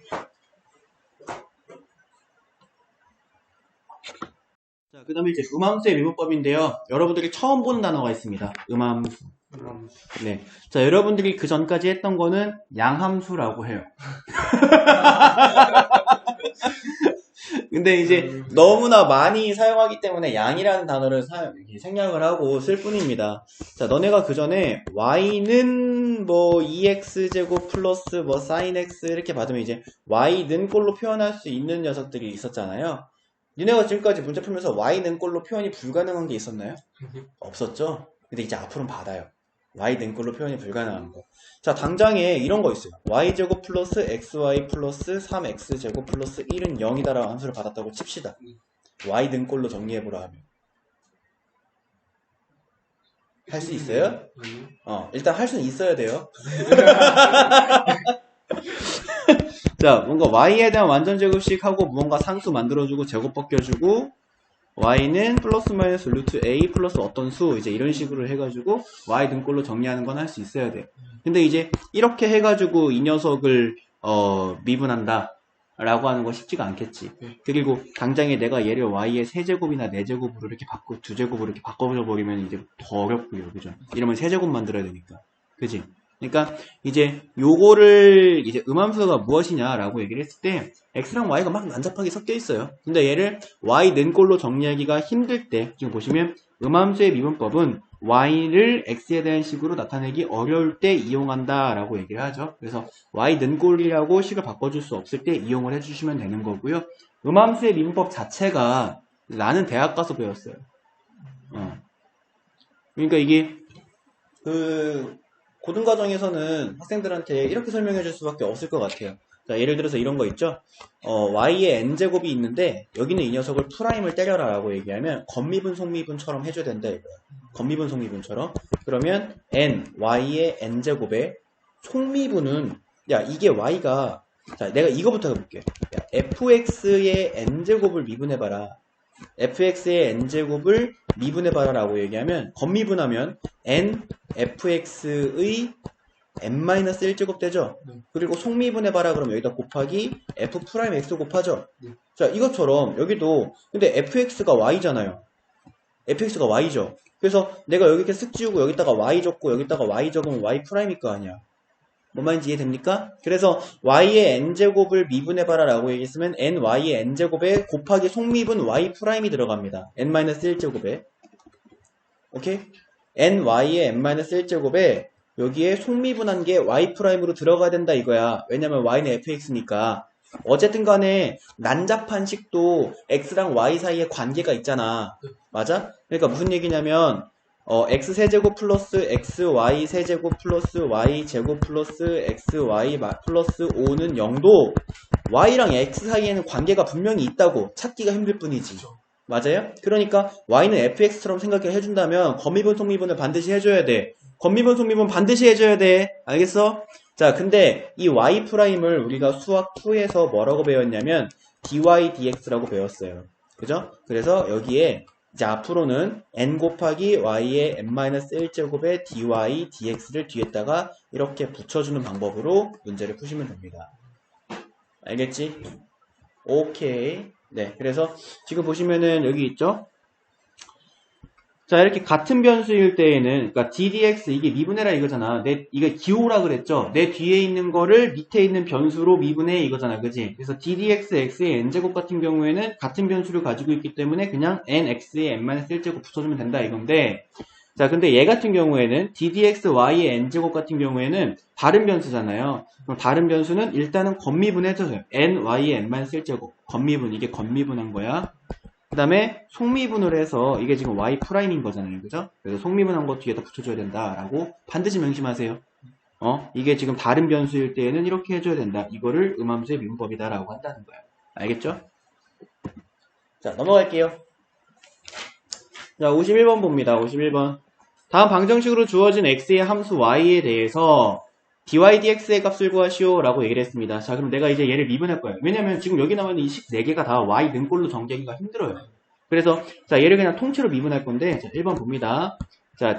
자, 그 다음에 이제 음함수의 미분법인데요. 여러분들이 처음 보는 단어가 있습니다. 음함수. 네. 자, 여러분들이 그 전까지 했던 거는 양함수라고 해요. 근데 이제 너무나 많이 사용하기 때문에 양이라는 단어를 생략을 하고 쓸 뿐입니다. 자, 너네가 그 전에 y는 뭐 2x제곱 플러스 뭐 sin x 이렇게 받으면 이제 y는 꼴로 표현할 수 있는 녀석들이 있었잖아요. 니네가 지금까지 문제 풀면서 y는 꼴로 표현이 불가능한 게 있었나요? 없었죠? 근데 이제 앞으로는 받아요. y는 꼴로 표현이 불가능한 거. 자, 당장에 이런 거 있어요. y제곱 플러스 xy 플러스 3x제곱 플러스 1은 0이다라는 함수를 받았다고 칩시다. y는 꼴로 정리해보라 하면. 할 수 있어요? 일단 할 수는 있어야 돼요. 자, 뭔가 y에 대한 완전 제곱식하고 무언가 상수 만들어주고 제곱 벗겨주고 y는 플러스 마이너스 루트 a 플러스 어떤 수 이제 이런 식으로 해가지고 y 등꼴로 정리하는 건 할 수 있어야 돼. 근데 이제 이렇게 해가지고 이 녀석을 미분한다 라고 하는 거 쉽지가 않겠지. 그리고 당장에 내가 얘를 y의 세제곱이나 네제곱으로 이렇게 바꿔 두제곱으로 이렇게 바꿔줘 버리면 이제 더 어렵고요, 그죠? 이러면 세제곱 만들어야 되니까, 그지? 그러니까 이제 요거를 이제 음함수가 무엇이냐라고 얘기를 했을 때 x랑 y가 막 난잡하게 섞여 있어요. 근데 얘를 y 는꼴로 정리하기가 힘들 때 지금 보시면 음함수의 미분법은 y를 x에 대한 식으로 나타내기 어려울 때 이용한다라고 얘기를 하죠. 그래서 y 는꼴이라고 식을 바꿔줄 수 없을 때 이용을 해주시면 되는 거고요. 음함수의 미분법 자체가 나는 대학 가서 배웠어요. 그러니까 이게 고등과정에서는 학생들한테 이렇게 설명해 줄 수밖에 없을 것 같아요. 자, 예를 들어서 이런 거 있죠? y의 n제곱이 있는데 여기는 이 녀석을 프라임을 때려라 라고 얘기하면 건미분 속미분처럼 해줘야 된다 이거야. 건미분 속미분처럼. 그러면 y의 n제곱에 속미분은 야 이게 y가 자 내가 이거부터 해볼게. 야, fx의 n제곱을 미분해봐라. fx의 n제곱을 미분해봐라 라고 얘기하면 건미분하면 fx의 n-1제곱 되죠? 그리고 속미분해봐라 그러면 여기다 곱하기 f'x 곱하죠? 자 이것처럼 여기도 근데 fx가 y잖아요. fx가 y죠. 그래서 내가 여기 이렇게 쓱 지우고 여기다가 y 적고 여기다가 y 적으면 y''일 거 아니야. 뭔 말인지 이해됩니까? 그래서 y의 n제곱을 미분해봐라 라고 얘기했으면 ny의 n제곱에 곱하기 속미분 y''이 들어갑니다. n-1제곱에 오케이? ny의 n-1제곱에 여기에 속미분한 게 y''으로 들어가야 된다 이거야. 왜냐면 y는 fx니까. 어쨌든 간에 난잡한 식도 x랑 y 사이에 관계가 있잖아. 맞아? 그러니까 무슨 얘기냐면 x세제곱 플러스 xy 세제곱 플러스 y제곱 플러스 xy 플러스 5는 0도 y랑 x 사이에는 관계가 분명히 있다고 찾기가 힘들 뿐이지. 맞아요? 그러니까 y는 fx처럼 생각을 해준다면 건미분 속미분을 반드시 해줘야 돼. 건미분 속미분 반드시 해줘야 돼. 알겠어? 자, 근데 이 y''을 우리가 수학 2에서 뭐라고 배웠냐면 dy dx라고 배웠어요. 그죠? 그래서 여기에 이제 앞으로는 n 곱하기 y의 n-1제곱의 dy dx를 뒤에다가 이렇게 붙여주는 방법으로 문제를 푸시면 됩니다. 알겠지? 오케이. 네, 그래서 지금 보시면은 여기 있죠? 자, 이렇게 같은 변수일 때에는, 그러니까 ddx 이게 미분해라 이거잖아. 이게 기호라 그랬죠? 내 뒤에 있는 거를 밑에 있는 변수로 미분해 이거잖아. 그지? 그래서 ddx x의 n제곱 같은 경우에는 같은 변수를 가지고 있기 때문에 그냥 nx의 n-1제곱 붙여주면 된다 이건데, 자, 근데 얘 같은 경우에는 ddx y의 n제곱 같은 경우에는 다른 변수잖아요. 그럼 다른 변수는 일단은 건미분해줘요. ny의 n-1제곱. 건미분, 이게 건미분한 거야. 그 다음에 속미분을 해서 이게 지금 y''인 거잖아요. 그죠? 그래서 속미분한 거 뒤에다 붙여줘야 된다라고 반드시 명심하세요. 이게 지금 다른 변수일 때에는 이렇게 해줘야 된다. 이거를 음함수의 미분법이다라고 한다는 거예요. 알겠죠? 자, 넘어갈게요. 자, 51번 봅니다. 51번. 다음 방정식으로 주어진 x의 함수 y에 대해서 dy dx의 값을 구하시오 라고 얘기를 했습니다. 자, 그럼 내가 이제 얘를 미분할 거예요. 왜냐면 지금 여기 나오는 이 식 4개가 다 y 능꼴로 정리하기가 힘들어요. 그래서 자, 얘를 그냥 통째로 미분할 건데, 자, 1번 봅니다. 자,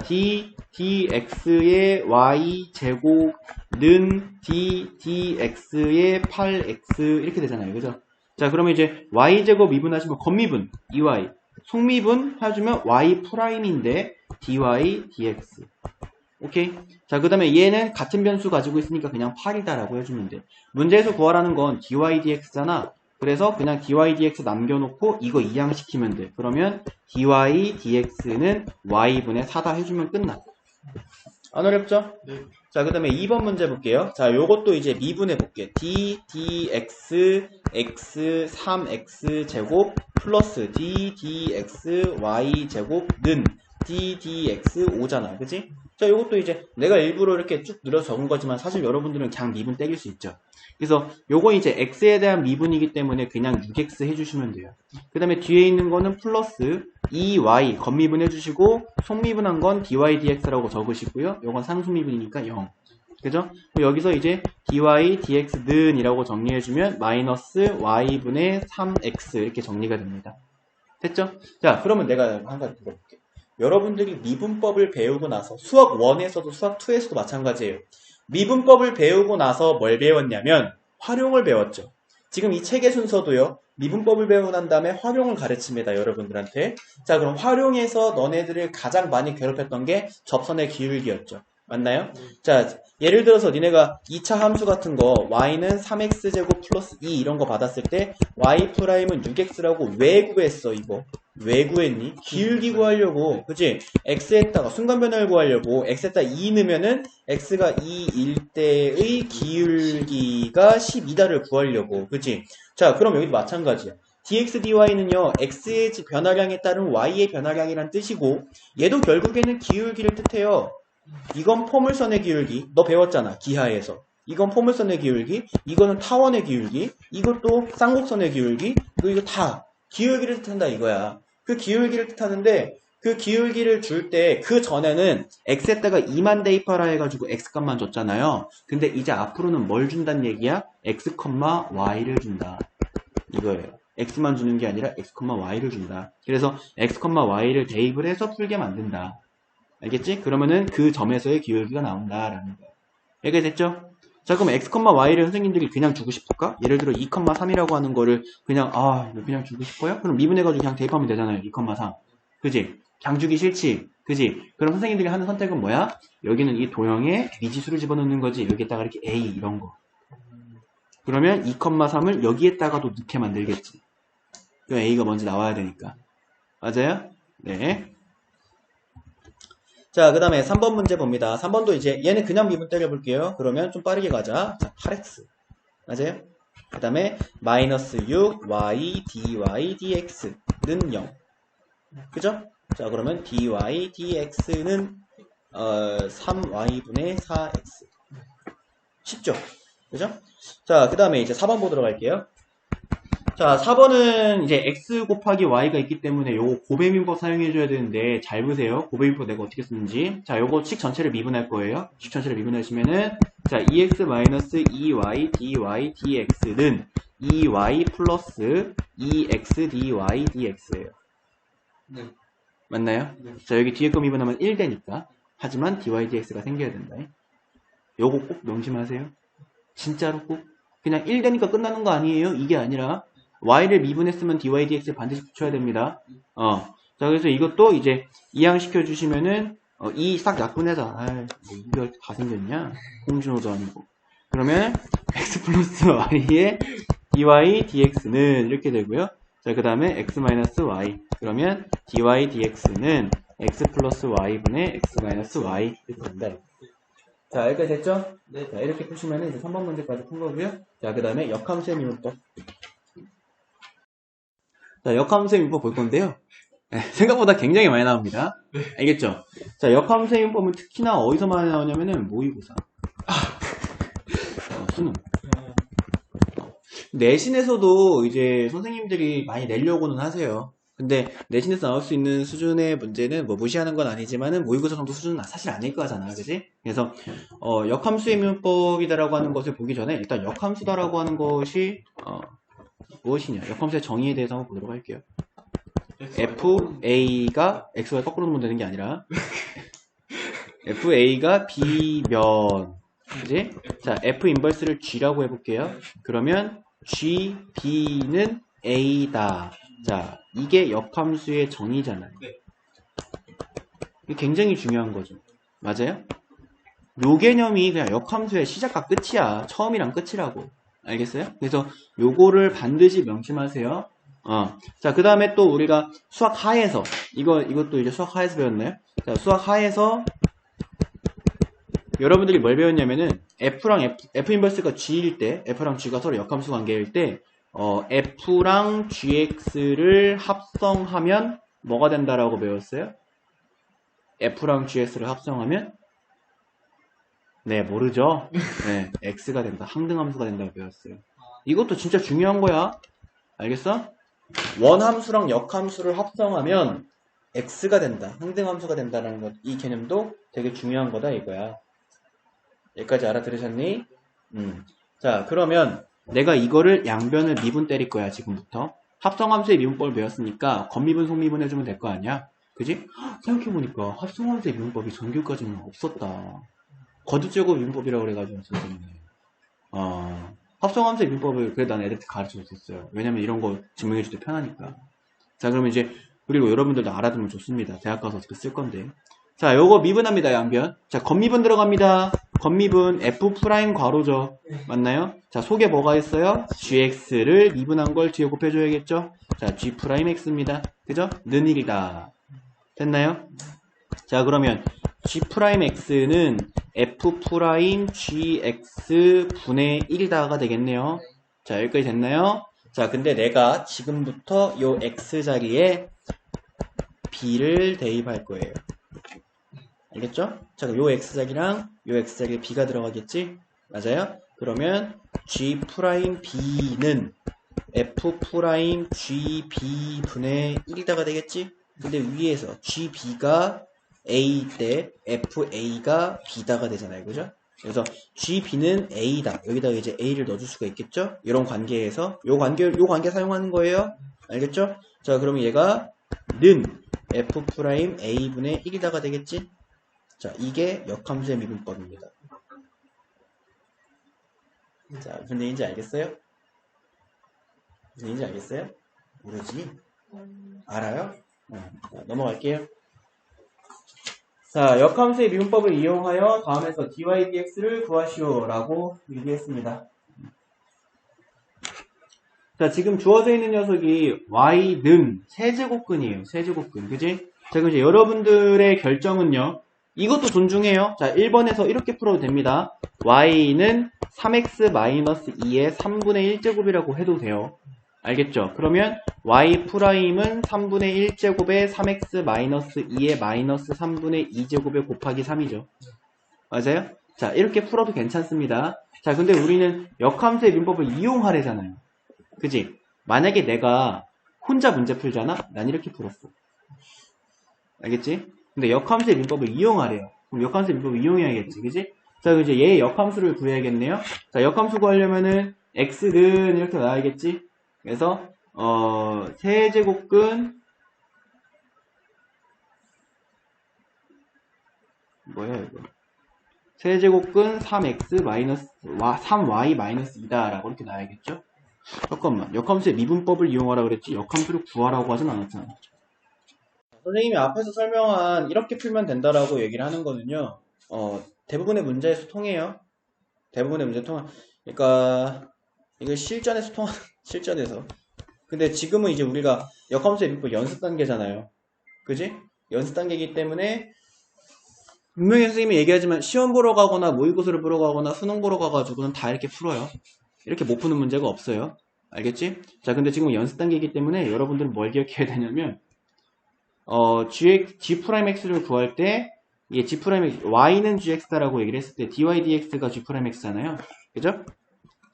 dx의 y 제곱는 dx의 8x 이렇게 되잖아요. 그죠? 자, 그러면 이제 y 제곱 미분하시면 건미분 2y, 속미분 해주면 y''인데 dy dx. 오케이. 자, 그 다음에 얘는 같은 변수 가지고 있으니까 그냥 8이다라고 해주면 돼. 문제에서 구하라는 건 dy dx잖아. 그래서 그냥 dy dx 남겨놓고 이거 이항시키면 돼. 그러면 dy dx는 y분의 4다 해주면 끝나. 안 어렵죠? 네. 자, 그 다음에 2번 문제 볼게요. 자, 요것도 이제 미분해 볼게. d dx x 3x 제곱 플러스 d dx y 제곱는 d dx 5잖아. 그치? 자, 이것도 이제 내가 일부러 이렇게 쭉 늘려서 적은 거지만 사실 여러분들은 그냥 미분 떼길 수 있죠. 그래서 요거 이제 x에 대한 미분이기 때문에 그냥 6x 해주시면 돼요. 그 다음에 뒤에 있는 거는 플러스 2y 겉미분 해주시고 속미분한 건 dy dx라고 적으시고요. 요건 상수미분이니까 0. 그죠? 여기서 이제 dy dx는 이라고 정리해주면 마이너스 y분의 3x 이렇게 정리가 됩니다. 됐죠? 자, 그러면 내가 한 가지 물어볼게. 여러분들이 미분법을 배우고 나서 수학 1에서도 수학 2에서도 마찬가지예요. 미분법을 배우고 나서 뭘 배웠냐면 활용을 배웠죠. 지금 이 책의 순서도요. 미분법을 배우고 난 다음에 활용을 가르칩니다. 여러분들한테. 자, 그럼 활용에서 너네들을 가장 많이 괴롭혔던 게 접선의 기울기였죠. 맞나요? 자, 예를 들어서 니네가 2차 함수 같은 거 y는 3x제곱 플러스 2 이런 거 받았을 때 y 프라임은 6x라고 왜 구했어 이거? 왜 구했니? 기울기 구하려고. 그치? x에다가 순간 변화를 구하려고 x에다 2 넣으면은 x가 2일 때의 기울기가 12다를 구하려고. 그치? 자, 그럼 여기도 마찬가지야. dx dy는요 x의 변화량에 따른 y의 변화량이란 뜻이고 얘도 결국에는 기울기를 뜻해요. 이건 포물선의 기울기. 너 배웠잖아. 기하에서. 이건 포물선의 기울기. 이거는 타원의 기울기. 이것도 쌍곡선의 기울기. 이거 다 기울기를 뜻한다 이거야. 그 기울기를 뜻하는데 그 기울기를 줄 때 그 전에는 x에다가 2만 대입하라 해가지고 x값만 줬잖아요. 근데 이제 앞으로는 뭘 준다는 얘기야? x, y를 준다. 이거예요. x만 주는 게 아니라 x, y를 준다. 그래서 x, y를 대입을 해서 풀게 만든다. 알겠지? 그러면은 그 점에서의 기울기가 나온다라는 거야. 이해가 됐죠? 자, 그럼 x, y를 선생님들이 그냥 주고 싶을까? 예를 들어 2, 3이라고 하는 거를 그냥 이거 그냥 주고 싶어요? 그럼 미분해가지고 그냥 대입하면 되잖아요. 2, 3. 그지? 그냥 주기 싫지? 그지? 그럼 선생님들이 하는 선택은 뭐야? 여기는 이 도형에 미지수를 집어넣는 거지. 여기에다가 이렇게 a 이런 거. 그러면 2, 3을 여기에다가도 넣게 만들겠지. 그럼 a가 먼저 나와야 되니까. 맞아요? 네. 자, 그 다음에 3번 문제 봅니다. 3번도 이제 얘는 그냥 미분 때려볼게요. 그러면 좀 빠르게 가자. 자, 8x. 맞아요? 그 다음에 마이너스 6 y dy dx는 0. 그죠? 자, 그러면 dy dx는 3y분의 4x. 쉽죠? 그죠? 자, 그 다음에 이제 4번 보도록 할게요. 자, 4번은 이제 x 곱하기 y가 있기 때문에 요거 곱배민법 사용해줘야 되는데 잘 보세요. 곱배민법 내가 어떻게 쓰는지. 자, 요거 식 전체를 미분할 거예요. 식 전체를 미분하시면은 자, 2x-2y dy dx는 2y 플러스 2x dy dx예요. 네. 맞나요? 네. 자, 여기 뒤에 거 미분하면 1되니까. 하지만 dy dx가 생겨야 된다. 요거 꼭 명심하세요. 진짜로 꼭. 그냥 1되니까 끝나는 거 아니에요? 이게 아니라 y를 미분했으면 dy dx를 반드시 붙여야 됩니다. 자, 그래서 이것도 이제 이항시켜 주시면은 이 싹 약분해서 뭐 이걸 다 생겼냐? 홍준호도 아니고. 그러면 x 플러스 y의 dy dx는 이렇게 되고요. 자, 그 다음에 x 마이너스 y. 그러면 dy dx는 x 플러스 y분의 x 마이너스 y 이렇게 된다. 자, 여기까지 됐죠? 네. 자, 이렇게 푸시면 이제 3번 문제까지 푼 거고요. 자, 그 다음에 역함수의 미분법. 자, 역함수의 미분법 볼 건데요. 생각보다 굉장히 많이 나옵니다. 알겠죠? 자, 역함수의 미분법은 특히나 어디서 많이 나오냐면은 모의고사. 수능. 내신에서도 이제 선생님들이 많이 내려고는 하세요. 근데 내신에서 나올 수 있는 수준의 문제는 뭐 무시하는 건 아니지만은 모의고사 정도 수준은 사실 아닐 거잖아, 그지? 그래서 역함수의 미분법이다라고 하는 것을 보기 전에 일단 역함수다라고 하는 것이 무엇이냐? 역함수의 정의에 대해서 한번 보도록 할게요. FA가 X가 거꾸로 놓으면 되는 게 아니라 FA가 B면, 그지? 자, F 인버스를 G라고 해볼게요. 그러면 G, B는 A다. 자, 이게 역함수의 정의잖아요. 이게 굉장히 중요한 거죠. 맞아요? 요 개념이 그냥 역함수의 시작과 끝이야. 처음이랑 끝이라고. 알겠어요? 그래서 요거를 반드시 명심하세요. 자, 그 다음에 또 우리가 수학 하에서, 이것도 이제 수학 하에서 배웠나요? 자, 수학 하에서 여러분들이 뭘 배웠냐면은 F랑 F 인버스가 G일 때, F랑 G가 서로 역함수 관계일 때, F랑 GX를 합성하면 뭐가 된다라고 배웠어요? F랑 GX를 합성하면 네, 모르죠? 네, x가 된다. 항등함수가 된다고 배웠어요. 이것도 진짜 중요한 거야. 알겠어? 원함수랑 역함수를 합성하면 x가 된다. 항등함수가 된다는 것. 이 개념도 되게 중요한 거다 이거야. 여기까지 알아들으셨니? 자, 그러면 내가 이거를 양변을 미분 때릴 거야, 지금부터. 합성함수의 미분법을 배웠으니까 겉미분, 속미분 해주면 될 거 아니야? 그지? 생각해보니까 합성함수의 미분법이 전교까지는 없었다. 거듭제곱 미분법이라고 그래가지고 선생님이. 합성함수의 미분법을 그래도 난 애들한테 가르쳐줬었어요. 왜냐면 이런 거 증명해줄 때 편하니까. 자, 그러면 이제 그리고 여러분들도 알아두면 좋습니다. 대학 가서 어떻게 쓸 건데. 자, 요거 미분합니다, 양변. 자, 겉미분 들어갑니다. 겉미분 F' 괄호죠. 맞나요? 자, 속에 뭐가 있어요? gx를 미분한 걸 뒤에 곱해줘야겠죠? 자, g'x입니다. 그죠? 는 1이다. 됐나요? 자, 그러면 g'x는 F' gx 분의 1이다가 되겠네요. 자, 여기까지 됐나요? 자, 근데 내가 지금부터 요 x 자리에 b를 대입할 거예요. 알겠죠? 자, 그럼 요 x자리랑 요 x자리에 b가 들어가겠지? 맞아요? 그러면 g'b는 f'gb 분의 1이다가 되겠지? 근데 위에서 gb가 a 때 fa가 b다가 되잖아요. 그죠? 그래서 gb는 a다. 여기다가 이제 a를 넣어줄 수가 있겠죠? 이런 관계에서 요 관계 사용하는 거예요. 알겠죠? 자, 그러면 얘가 는 f'A 분의 1이다가 되겠지? 자, 이게 역함수의 미분법입니다. 자, 무슨 얘기인지 알겠어요? 무슨 얘기인지 알겠어요? 모르지? 알아요? 자, 넘어갈게요. 자, 역함수의 미분법을 이용하여 다음에서 dy dx를 구하시오 라고 얘기했습니다. 자, 지금 주어져 있는 녀석이 y는 세제곱근이에요. 세제곱근. 그지? 자, 그럼 이제 여러분들의 결정은요. 이것도 존중해요. 자, 1번에서 이렇게 풀어도 됩니다. y는 3x-2의 3분의 1제곱이라고 해도 돼요. 알겠죠? 그러면 y''은 3분의 1제곱에 3x-2의 마이너스 3분의 2제곱에 곱하기 3이죠. 맞아요? 자, 이렇게 풀어도 괜찮습니다. 자, 근데 우리는 역함수의 미분법을 이용하래잖아요. 그지? 만약에 내가 혼자 문제 풀잖아? 난 이렇게 풀었어. 알겠지? 근데 역함수의 미분법을 이용하래요. 그럼 역함수의 미분법을 이용해야겠지. 그지? 자, 그럼 이제 얘의 역함수를 구해야겠네요. 자, 역함수 구하려면은 x는 이렇게 나와야겠지? 그래서 세제곱근 뭐야 이거? 세제곱근 3x 마이너스 3y 마이너스 2다라고 이렇게 나와야겠죠? 잠깐만, 역함수의 미분법을 이용하라 그랬지 역함수를 구하라고 하진 않았잖아. 선생님이 앞에서 설명한 이렇게 풀면 된다라고 얘기를 하는 거는요. 대부분의 문제에서 통해요. 대부분의 문제 통하. 그러니까 이거 실전에서. 근데 지금은 이제 우리가 역함수의 미분법 연습 단계잖아요. 그지? 연습 단계이기 때문에 분명히 선생님이 얘기하지만 시험 보러 가거나 모의고사를 보러 가거나 수능 보러 가가지고는 다 이렇게 풀어요. 이렇게 못 푸는 문제가 없어요. 알겠지? 자, 근데 지금 연습 단계이기 때문에 여러분들은 뭘 기억해야 되냐면 g'x를 구할 때 이게 g'x, y는 gx다라고 얘기를 했을 때 dy dx가 g'x잖아요. 그죠?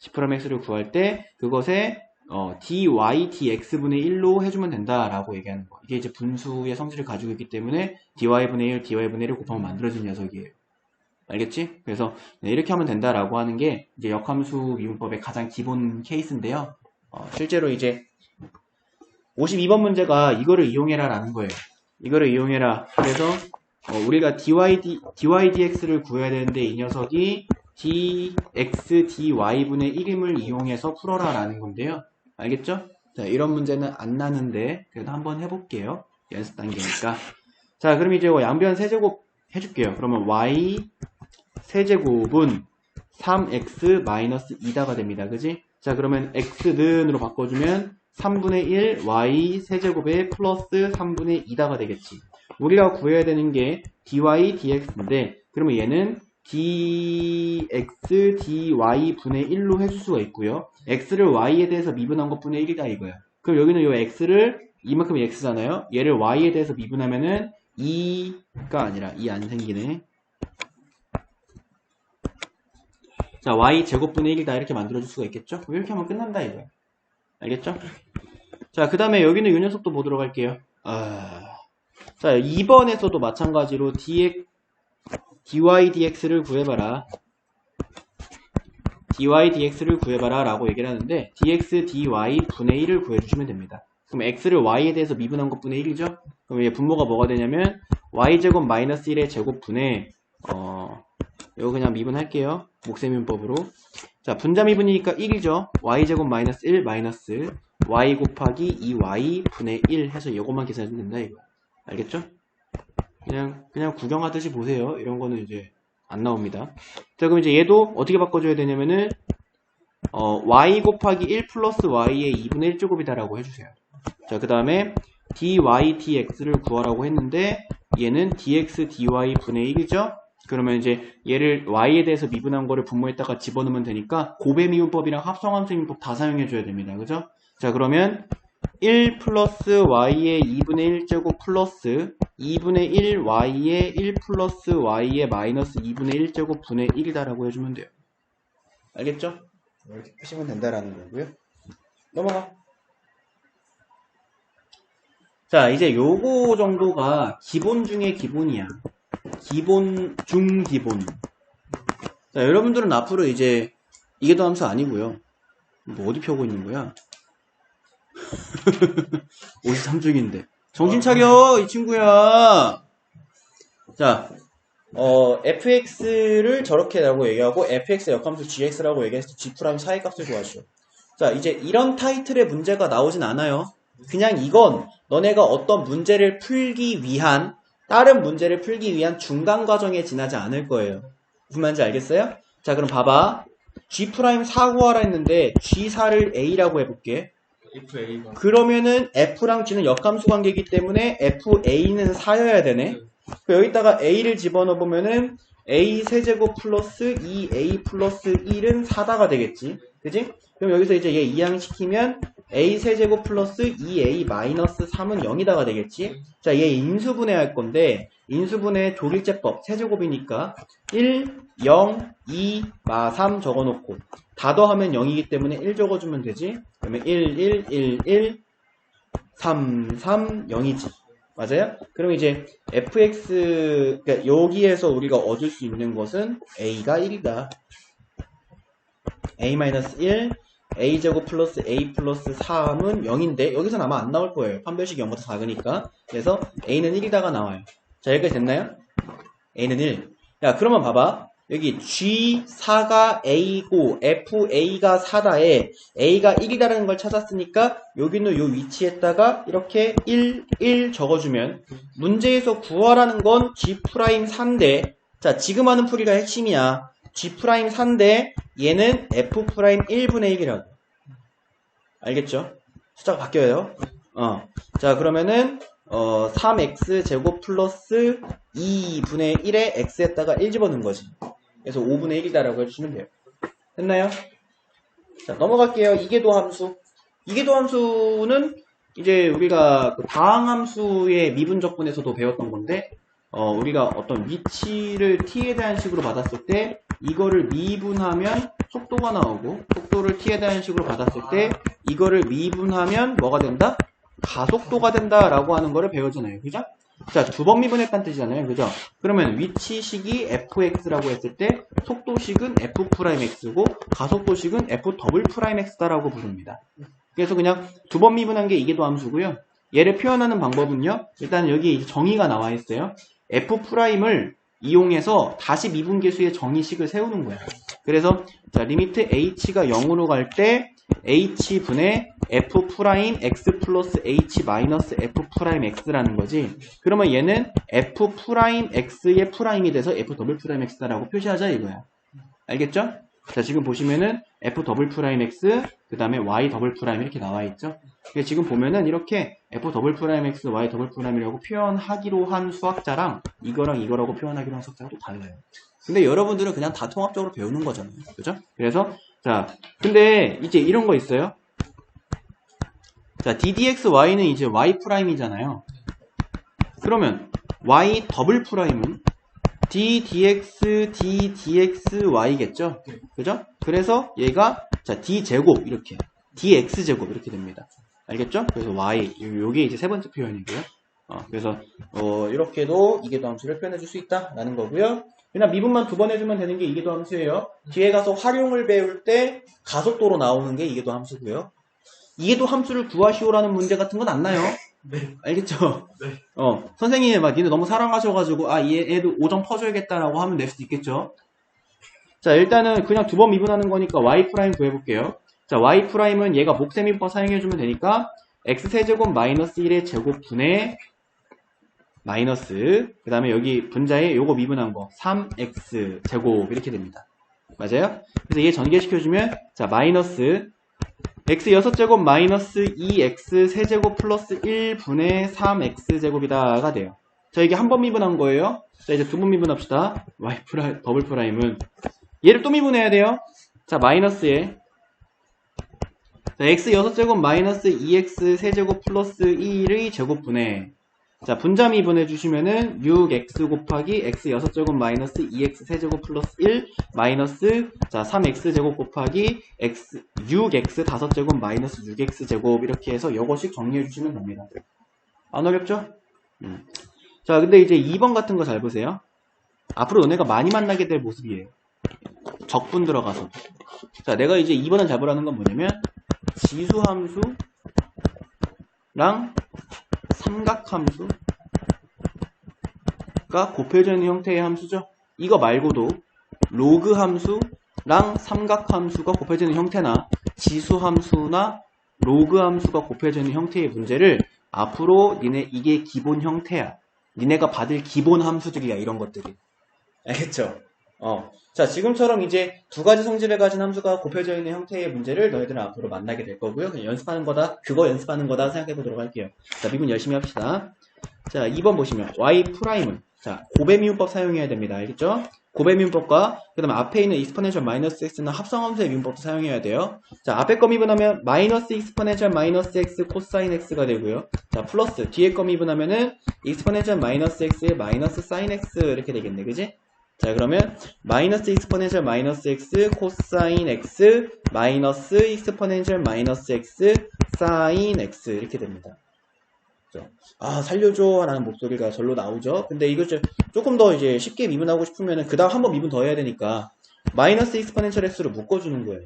g'x를 구할 때 그것에 dy dx분의 1로 해주면 된다라고 얘기하는 거. 이게 이제 분수의 성질을 가지고 있기 때문에 dy분의 1, dy분의 1을 곱하면 만들어진 녀석이에요. 알겠지? 그래서 이렇게 하면 된다라고 하는 게 이제 역함수 미분법의 가장 기본 케이스인데요. 실제로 이제 52번 문제가 이거를 이용해라 라는 거예요. 이거를 이용해라. 그래서 우리가 dy dx를 구해야 되는데 이 녀석이 dx dy분의 1임을 이용해서 풀어라 라는 건데요. 알겠죠? 자, 이런 문제는 안 나는데 그래도 한번 해볼게요. 연습 단계니까. 자, 그럼 이제 양변 세제곱 해줄게요. 그러면 y 세제곱은 3x-2다가 됩니다. 그지? 자, 그러면 x는으로 바꿔주면 3분의 1 y 세제곱에 플러스 3분의 2다가 되겠지. 우리가 구해야 되는 게 dy dx인데 그러면 얘는 dx dy 분의 1로 해줄 수가 있고요. x를 y에 대해서 미분한 것 분의 1이다 이거야. 그럼 여기는 이 x를 이만큼이 x잖아요. 얘를 y에 대해서 미분하면은 2가 아니라 2 안 생기네. 자, y 제곱분의 1이다 이렇게 만들어줄 수가 있겠죠? 그럼 이렇게 하면 끝난다 이거야. 알겠죠? 자, 그 다음에 여기는 이 녀석도 보도록 할게요. 자, 2번에서도 마찬가지로 dy dx를 구해봐라. dy dx를 구해봐라 라고 얘기를 하는데 dx dy 분의 1을 구해주시면 됩니다. 그럼 x를 y에 대해서 미분한 것분의 1이죠? 그럼 얘 분모가 뭐가 되냐면 y제곱 마이너스 1의 제곱분의 이거 그냥 미분할게요. 몫의 자, 분자 미분이니까 1이죠. y제곱 마이너스 1 마이너스 y 곱하기 2y 분의 1 해서 이것만 계산해주면 된다 이거. 알겠죠? 그냥 구경하듯이 보세요. 이런 거는 이제 안 나옵니다. 자, 그럼 이제 얘도 어떻게 바꿔줘야 되냐면은 y 곱하기 1 플러스 y의 2분의 1제곱이다 라고 해주세요. 자, 그 다음에 dy dx를 구하라고 했는데 얘는 dx dy 분의 1이죠. 그러면 이제 얘를 y에 대해서 미분한 거를 분모에다가 집어넣으면 되니까 곱의 미분법이랑 합성함수 미분법 다 사용해줘야 됩니다. 그죠? 자, 그러면 1 플러스 y의 2분의 1제곱 플러스 2분의 1 y의 1 플러스 y의 마이너스 2분의 1제곱 분의 1이다 라고 해주면 돼요. 알겠죠? 이렇게 푸시면 된다라는 거고요. 넘어가. 자, 이제 요거 정도가 기본 중에 기본이야. 기본 중 기본. 자, 여러분들은 앞으로 이제 이게 더 함수 아니고요. 뭐 어디 펴고 있는 거야? 53쪽인데 정신 차려 이 친구야. 자, fx를 저렇게라고 얘기하고 fx 역함수 gx라고 얘기해서 g' 사이 값을 구하시오. 자, 이제 이런 타이틀의 문제가 나오진 않아요. 그냥 이건 너네가 어떤 문제를 풀기 위한 다른 문제를 풀기 위한 중간 과정에 지나지 않을 거예요. 무슨 말인지 알겠어요? 자, 그럼 봐봐. G'4 구하라 했는데 G4를 A라고 해볼게. FA가 그러면은 F랑 G는 역함수 관계이기 때문에 FA는 4여야 되네. 여기다가 A를 집어넣어보면은 A 세제곱 플러스 2A 플러스 1은 4다가 되겠지. 그지? 그럼 여기서 이제 얘 이항시키면 A 세제곱 플러스 2A 마이너스 3은 0이다가 되겠지. 자, 얘 인수분해 할 건데 인수분해 조일제법 세제곱이니까 1, 0, 2, 3 적어놓고 다 더하면 0이기 때문에 1 적어주면 되지. 그러면 1, 1, 1, 1, 3, 3, 0이지. 맞아요? 그럼 이제 fx, 그러니까 여기에서 우리가 얻을 수 있는 것은 a가 1이다. a-1, a제곱 플러스 a 플러스 3은 0인데 여기서는 아마 안 나올 거예요. 판별식이 0보다 작으니까. 그래서 a는 1이다가 나와요. 자, 여기까지 됐나요? a는 1. 야, 그러면 봐봐. 여기 G4가 A고 FA가 4다에 A가 1이다라는 걸 찾았으니까 여기는 요 위치에다가 이렇게 1, 1 적어주면 문제에서 구하라는 건 G'3인데 자, 지금 하는 풀이가 핵심이야. G'3인데 얘는 F'1분의 1이라고. 알겠죠? 숫자가 바뀌어요. 자, 그러면은 3x 제곱 플러스 2분의 1에 x에다가 1 집어넣은 거지. 그래서 5분의 1이다라고 해주시면 돼요. 됐나요? 자, 넘어갈게요. 이계도 함수. 이계도 함수는 이제 우리가 그 다항함수의 미분적분에서도 배웠던 건데 우리가 어떤 위치를 t에 대한 식으로 받았을 때 이거를 미분하면 속도가 나오고 속도를 t에 대한 식으로 받았을 때 이거를 미분하면 뭐가 된다? 가속도가 된다라고 하는 거를 배우잖아요. 그죠? 자, 두 번 미분했다는 뜻이잖아요. 그죠? 그러면 위치식이 fx라고 했을 때 속도식은 f'x고 가속도식은 f'x다라고 부릅니다. 그래서 그냥 두 번 미분한 게 이계도 함수고요. 얘를 표현하는 방법은요. 일단 여기 이제 정의가 나와 있어요. f'을 이용해서 다시 미분계수의 정의식을 세우는 거야. 그래서 자, 리미트 h가 0으로 갈 때 h분의 f'x 플러스 h 마이너스 f'x라는 거지. 그러면 얘는 f'x의 프라임이 돼서 f'x다라고 표시하자 이거야. 알겠죠? 자, 지금 보시면은 f'x 그 다음에 y 더블' 이렇게 나와 있죠. 지금 보면은 이렇게 f'x, y 더블'이라고 표현하기로 한 수학자랑 이거랑 이거라고 표현하기로 한 수학자가 또 달라요. 근데 여러분들은 그냥 다 통합적으로 배우는 거잖아요. 그죠? 그래서 자, 근데 이제 이런 거 있어요. 자, ddxy는 이제 y''이잖아요. 그러면 y 더블' 은 d dx d dxy겠죠? 그죠? 그래서 얘가 자 d 제곱 이렇게 dx 제곱 이렇게 됩니다. 알겠죠? 그래서 y 요게 이제 세 번째 표현이고요. 그래서 이렇게도 이계도 함수를 표현해 줄 수 있다라는 거고요. 그냥 미분만 두 번 해주면 되는 게 이계도 함수예요. 뒤에 가서 활용을 배울 때 가속도로 나오는 게 이계도 함수고요. 이계도 함수를 구하시오라는 문제 같은 건 안 나요. 네. 알겠죠? 네. 선생님이 막 니네 너무 사랑하셔가지고 얘도 5점 퍼줘야겠다라고 하면 낼 수도 있겠죠. 자, 일단은 그냥 두 번 미분하는 거니까 y 프라임 구해볼게요. 자, y 프라임은 얘가 목세미법 사용해주면 되니까 x세제곱 마이너스 1의 제곱분의 마이너스 그 다음에 여기 분자에 요거 미분한 거 3x 제곱 이렇게 됩니다. 맞아요? 그래서 얘 전개시켜주면 자 마이너스 x 6제곱 마이너스 2x 세제곱 플러스 1분의 3x 제곱이다가 돼요. 자 이게 한 번 미분한 거예요. 자 이제 두 번 미분합시다. y 프라임 더블 프라임은 얘를 또 미분해야 돼요. 자 마이너스에 자, x 6제곱 마이너스 2x 세제곱 플러스 1의 제곱분의 자 분자 미분해 주시면은 6x 곱하기 x 6제곱 마이너스 2x 세제곱 플러스 1 마이너스 자 3x 제곱 곱하기 x 6x 5제곱 마이너스 6x 제곱 이렇게 해서 요거씩 정리해 주시면 됩니다. 안 어렵죠? 자 근데 이제 2번 같은 거 잘 보세요. 앞으로 너네가 많이 만나게 될 모습이에요. 적분 들어가서 자 내가 이제 2번은 잡으라는 건 뭐냐면 지수함수랑 삼각함수가 곱해져 있는 형태의 함수죠. 이거 말고도 로그함수랑 삼각함수가 곱해져 있는 형태나 지수함수나 로그함수가 곱해져 있는 형태의 문제를 앞으로 니네 이게 기본 형태야. 니네가 받을 기본 함수들이야. 이런 것들이. 알겠죠? 자, 지금처럼 이제 두 가지 성질을 가진 함수가 곱해져 있는 형태의 문제를 너희들은 앞으로 만나게 될 거고요. 그냥 연습하는 거다, 그거 연습하는 거다 생각해 보도록 할게요. 자, 미분 열심히 합시다. 자, 2번 보시면 y 프라임은 자, 곱의 미분법 사용해야 됩니다. 알겠죠? 곱의 미분법과 그 다음에 앞에 있는 익스포넨셜 마이너스 x나 합성함수의 미분법도 사용해야 돼요. 자, 앞에 거 미분하면 마이너스 익스포넨셜 마이너스 x 코사인 x가 되고요. 자, 플러스 뒤에 거 미분하면은 익스포넨셜 마이너스 x의 마이너스 사인 x 이렇게 되겠네. 그지? 자 그러면 마이너스 익스포넨셜 마이너스 x 코사인 x 마이너스 익스포넨셜 마이너스 x 사인 x 이렇게 됩니다. 아 살려줘 라는 목소리가 절로 나오죠. 근데 이거 조금 더 이제 쉽게 미분하고 싶으면은 그 다음 한 번 미분 더 해야 되니까 마이너스 익스포넨셜 x로 묶어주는 거예요.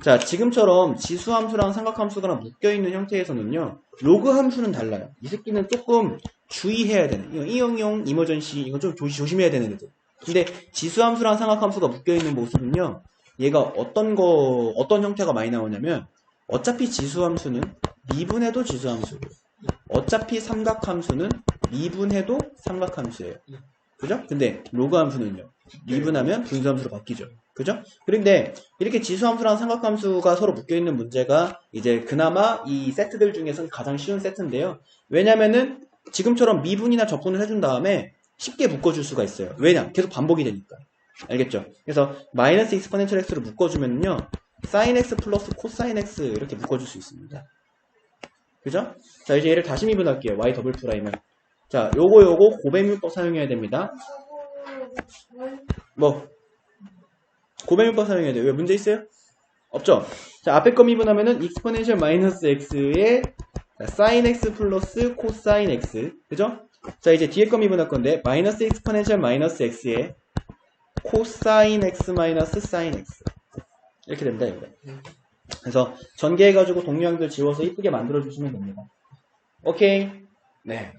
자 지금처럼 지수함수랑 삼각함수가 묶여있는 형태에서는요 로그 함수는 달라요. 이 새끼는 조금 주의해야 되는 이용 이머전시 이거 좀 조심해야 되는 애들. 근데 지수함수랑 삼각함수가 묶여있는 모습은요 얘가 어떤 형태가 많이 나오냐면 어차피 지수함수는 미분해도 지수함수고 어차피 삼각함수는 미분해도 삼각함수예요. 그죠? 근데 로그함수는요 미분하면 분수함수로 바뀌죠. 그죠? 그런데 이렇게 지수함수랑 삼각함수가 서로 묶여있는 문제가 이제 그나마 이 세트들 중에서는 가장 쉬운 세트인데요. 왜냐면은 지금처럼 미분이나 적분을 해준 다음에 쉽게 묶어줄 수가 있어요. 왜냐? 계속 반복이 되니까. 알겠죠? 그래서 마이너스 익스포넨셜 x로 묶어주면요 사인 x 플러스 코사인 x 이렇게 묶어줄 수 있습니다. 그죠? 자 이제 얘를 다시 미분할게요. y 더블 프라임은 자 요거 곱의미분법 사용해야 됩니다. 뭐 곱의미분법 사용해야 돼요. 왜 문제 있어요? 없죠? 자 앞에 거 미분하면은 익스포넨셜 마이너스 x에 사인 x 플러스 코사인 x 그죠? 자 이제 뒤에 거 미분할 건데 마이너스 익스포넨셜 마이너스 x에 코사인 x 마이너스 사인 x 이렇게 됩니다. 이거. 그래서 전개해가지고 동류항들 지워서 이쁘게 만들어주시면 됩니다. 오케이. 네.